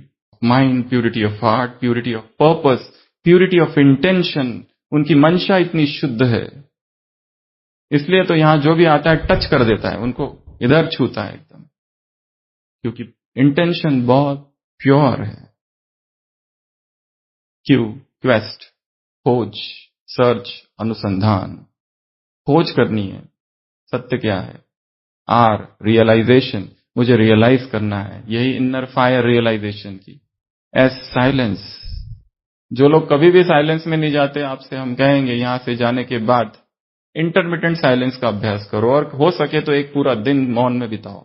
mind, purity of heart, purity of purpose, purity of intention, उनकी मंशा इतनी शुद्ध है, इसलिए तो यहां जो भी आता है टच कर देता है, उनको इधर छूता है एकदम, क्योंकि इंटेंशन बहुत प्योर है। क्यू, क्वेस्ट, खोज, सर्च, अनुसंधान, खोज करनी है, सत्य क्या है। आर, रियलाइजेशन, मुझे रियलाइज करना है, यही इनर फायर रियलाइजेशन की। एस, साइलेंस, जो लोग कभी भी साइलेंस में नहीं जाते, आपसे हम कहेंगे यहां से जाने के बाद इंटरमिटेंट साइलेंस का अभ्यास करो, और हो सके तो एक पूरा दिन मौन में बिताओ।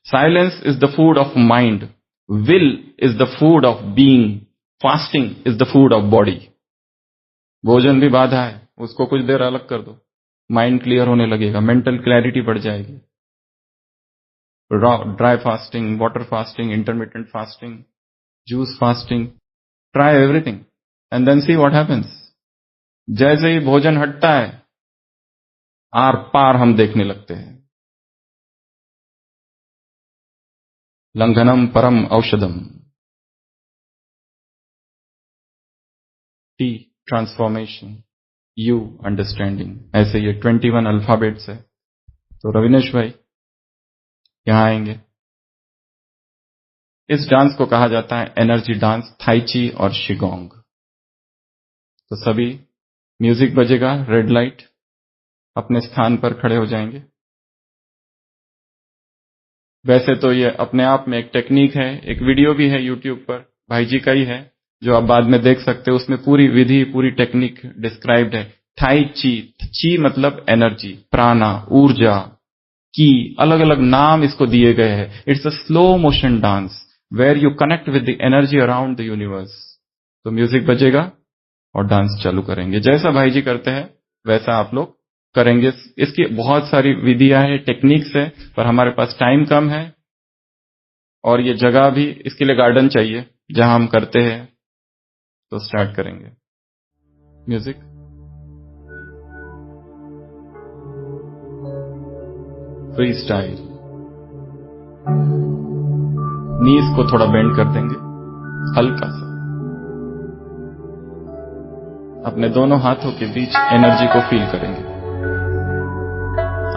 Silence is the food of mind, will is the food of being, fasting is the food of body. भोजन भी बाधा है, उसको कुछ देर अलग कर दो, माइंड क्लियर होने लगेगा, मेंटल क्लैरिटी बढ़ जाएगी। Dry fasting, water fasting, intermittent fasting, juice fasting, try everything and then see what happens. जैसे ही भोजन हटता है, आर पार हम देखने लगते हैं। लंघनम परम औषधम। T, transformation. U, understanding. ऐसे ये 21 अल्फाबेट्स है। तो रविनेश भाई यहां आएंगे। इस डांस को कहा जाता है एनर्जी डांस, थाई ची और शिगोंग। तो सभी म्यूजिक बजेगा, रेड लाइट, अपने स्थान पर खड़े हो जाएंगे। वैसे तो ये अपने आप में एक टेक्निक है, एक वीडियो भी है यूट्यूब पर, भाई जी का ही है, जो आप बाद में देख सकते हो, उसमें पूरी विधि, पूरी टेक्निक डिस्क्राइब्ड है। थाई ची, ची मतलब एनर्जी, प्राणा, ऊर्जा की अलग अलग नाम इसको दिए गए हैं। It's a slow motion dance where you connect with the energy around the universe. तो म्यूजिक बजेगा और डांस चालू करेंगे, जैसा भाई जी करते हैं वैसा आप लोग करेंगे। इसकी बहुत सारी विधियां हैं, टेक्निक्स है, पर हमारे पास टाइम कम है, और ये जगह भी, इसके लिए गार्डन चाहिए जहां हम करते हैं। तो स्टार्ट करेंगे। म्यूजिक। Free style. नीज को थोड़ा बेंड कर देंगे, हल्का सा। अपने दोनों हाथों के बीच एनर्जी को फील करेंगे,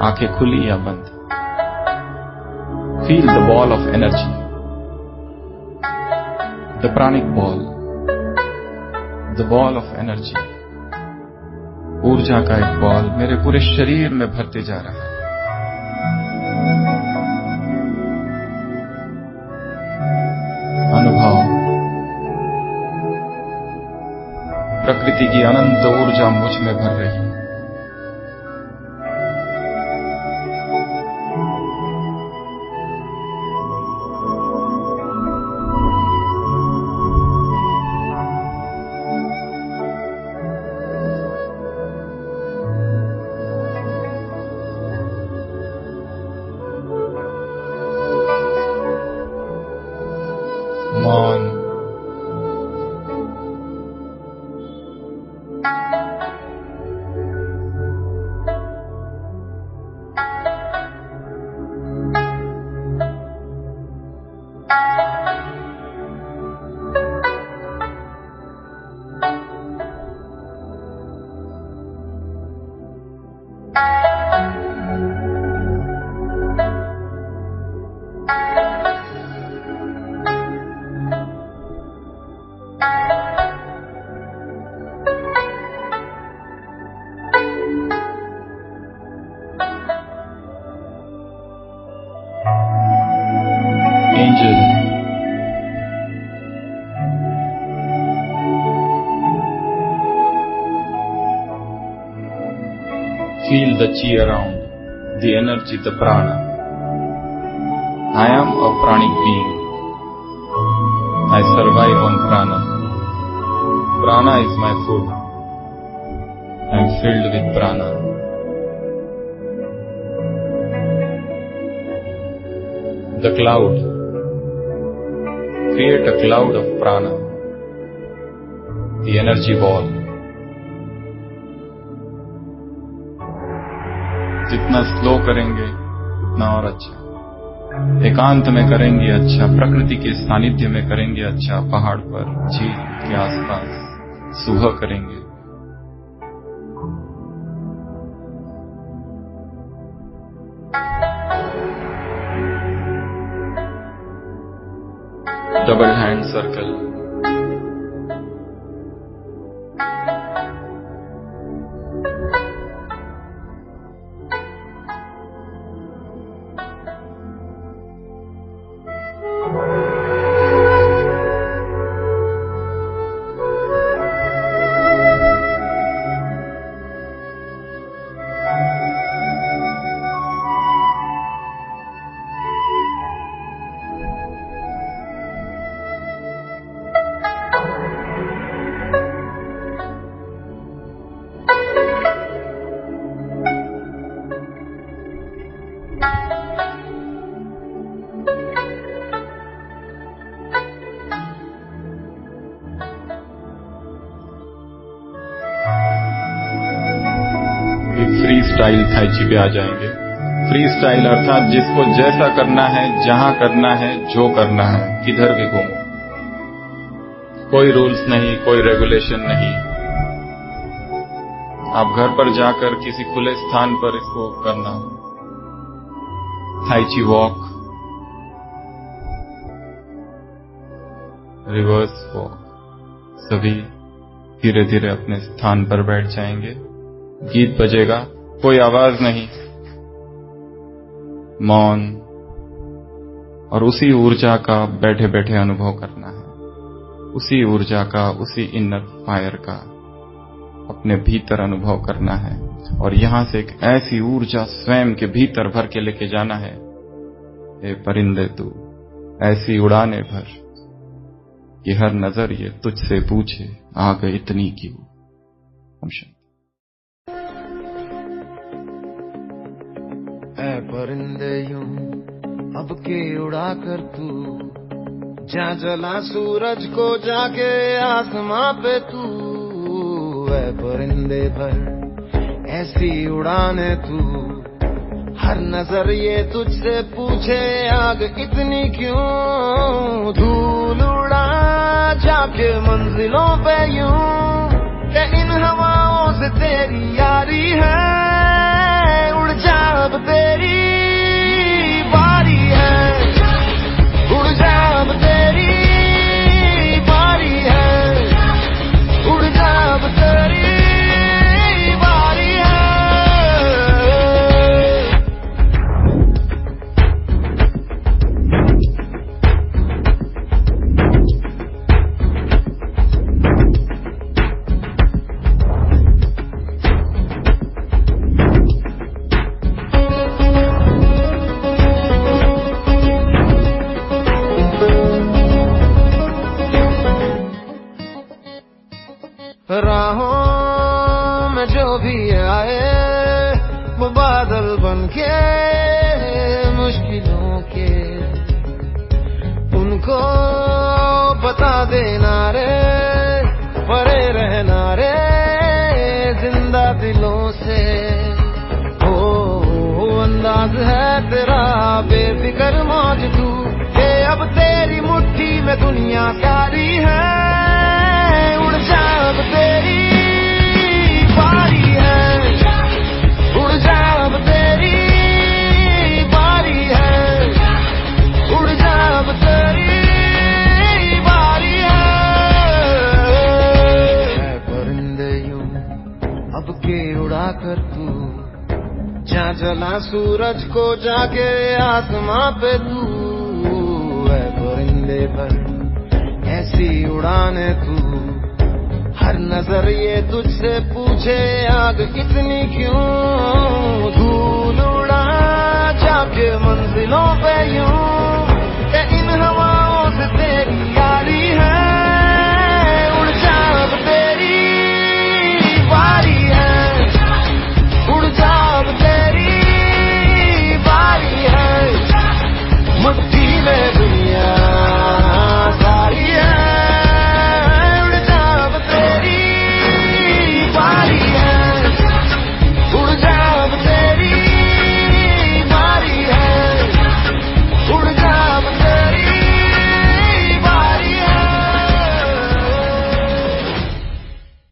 आंखें खुली या बंद। Feel the ball of energy, the pranic ball, the ball of energy. ऊर्जा का एक बॉल मेरे पूरे शरीर में भरते जा रहा है। अनुभव, प्रकृति की अनंत ऊर्जा मुझ में भर रही है। मौन, angel. Feel the chi around, the energy, the prana. I am a pranic being. I survive on prana. Prana is my food. I am filled with prana. The cloud. Create a cloud of prana. The energy ball. जितना slow करेंगे उतना और अच्छा। एकांत में करेंगे अच्छा, प्रकृति के सानिध्य में करेंगे अच्छा, पहाड़ पर, झील के आसपास सुबह करेंगे। Double hand circle. Freestyle tai chi पे आ जाएंगे। फ्री स्टाइल अर्थात जिसको जैसा करना है, जहां करना है, जो करना है, किधर भी घूमो। कोई रूल्स नहीं, कोई रेगुलेशन नहीं। आप घर पर जाकर किसी खुले स्थान पर इसको करना। थाई ची वॉक, रिवर्स वॉक, सभी धीरे धीरे अपने स्थान पर बैठ जाएंगे। गीत बजेगा, कोई आवाज नहीं, मौन, और उसी ऊर्जा का बैठे बैठे अनुभव करना है। उसी ऊर्जा का, उसी इनर फायर का अपने भीतर अनुभव करना है। और यहां से एक ऐसी ऊर्जा स्वयं के भीतर भर के लेके जाना है। ए परिंदे तू ऐसी उड़ाने भर कि हर नजर ये तुझसे पूछे आग इतनी क्यों। ऐ परिंदे यूं अब के उड़ा कर तू, जा जला सूरज को जाके आसमां पे तू। ऐ परिंदे भर ऐसी उड़ाने तू, हर नजर ये तुझसे पूछे आग इतनी क्यों। धूल उड़ा जाके मंजिलों पे यूं, कि इन हवाओं से तेरी यारी है। उड़ जा अब तेरी बारी है, उड़ जा अब तेरी बारी है, उड़ जा अब तेरी बारी है। राहों में जो भी आए वो बादल बनके मुश्किलों के, उनको बता देना रे, परे रहना रे जिंदा दिलों से। ओ अंदाज है तेरा बेफिक्र मौज तू, ये अब तेरी मुट्ठी में दुनिया सारी है। उड़ जा अब तेरी बारी है, उड़ जा अब तेरी बारी है, उड़ जा अब तेरी बारी है। ऐ परिंदे यूं अब के उड़ा कर तू, जा जला सूरज को जाके आसमां पे तू। ऐ परिंदे पर ऐसी उड़ाने तू, हर नजर ये तुझसे पूछे आग इतनी क्यों। धूल उड़ा जाके मंजिलों पे यूं,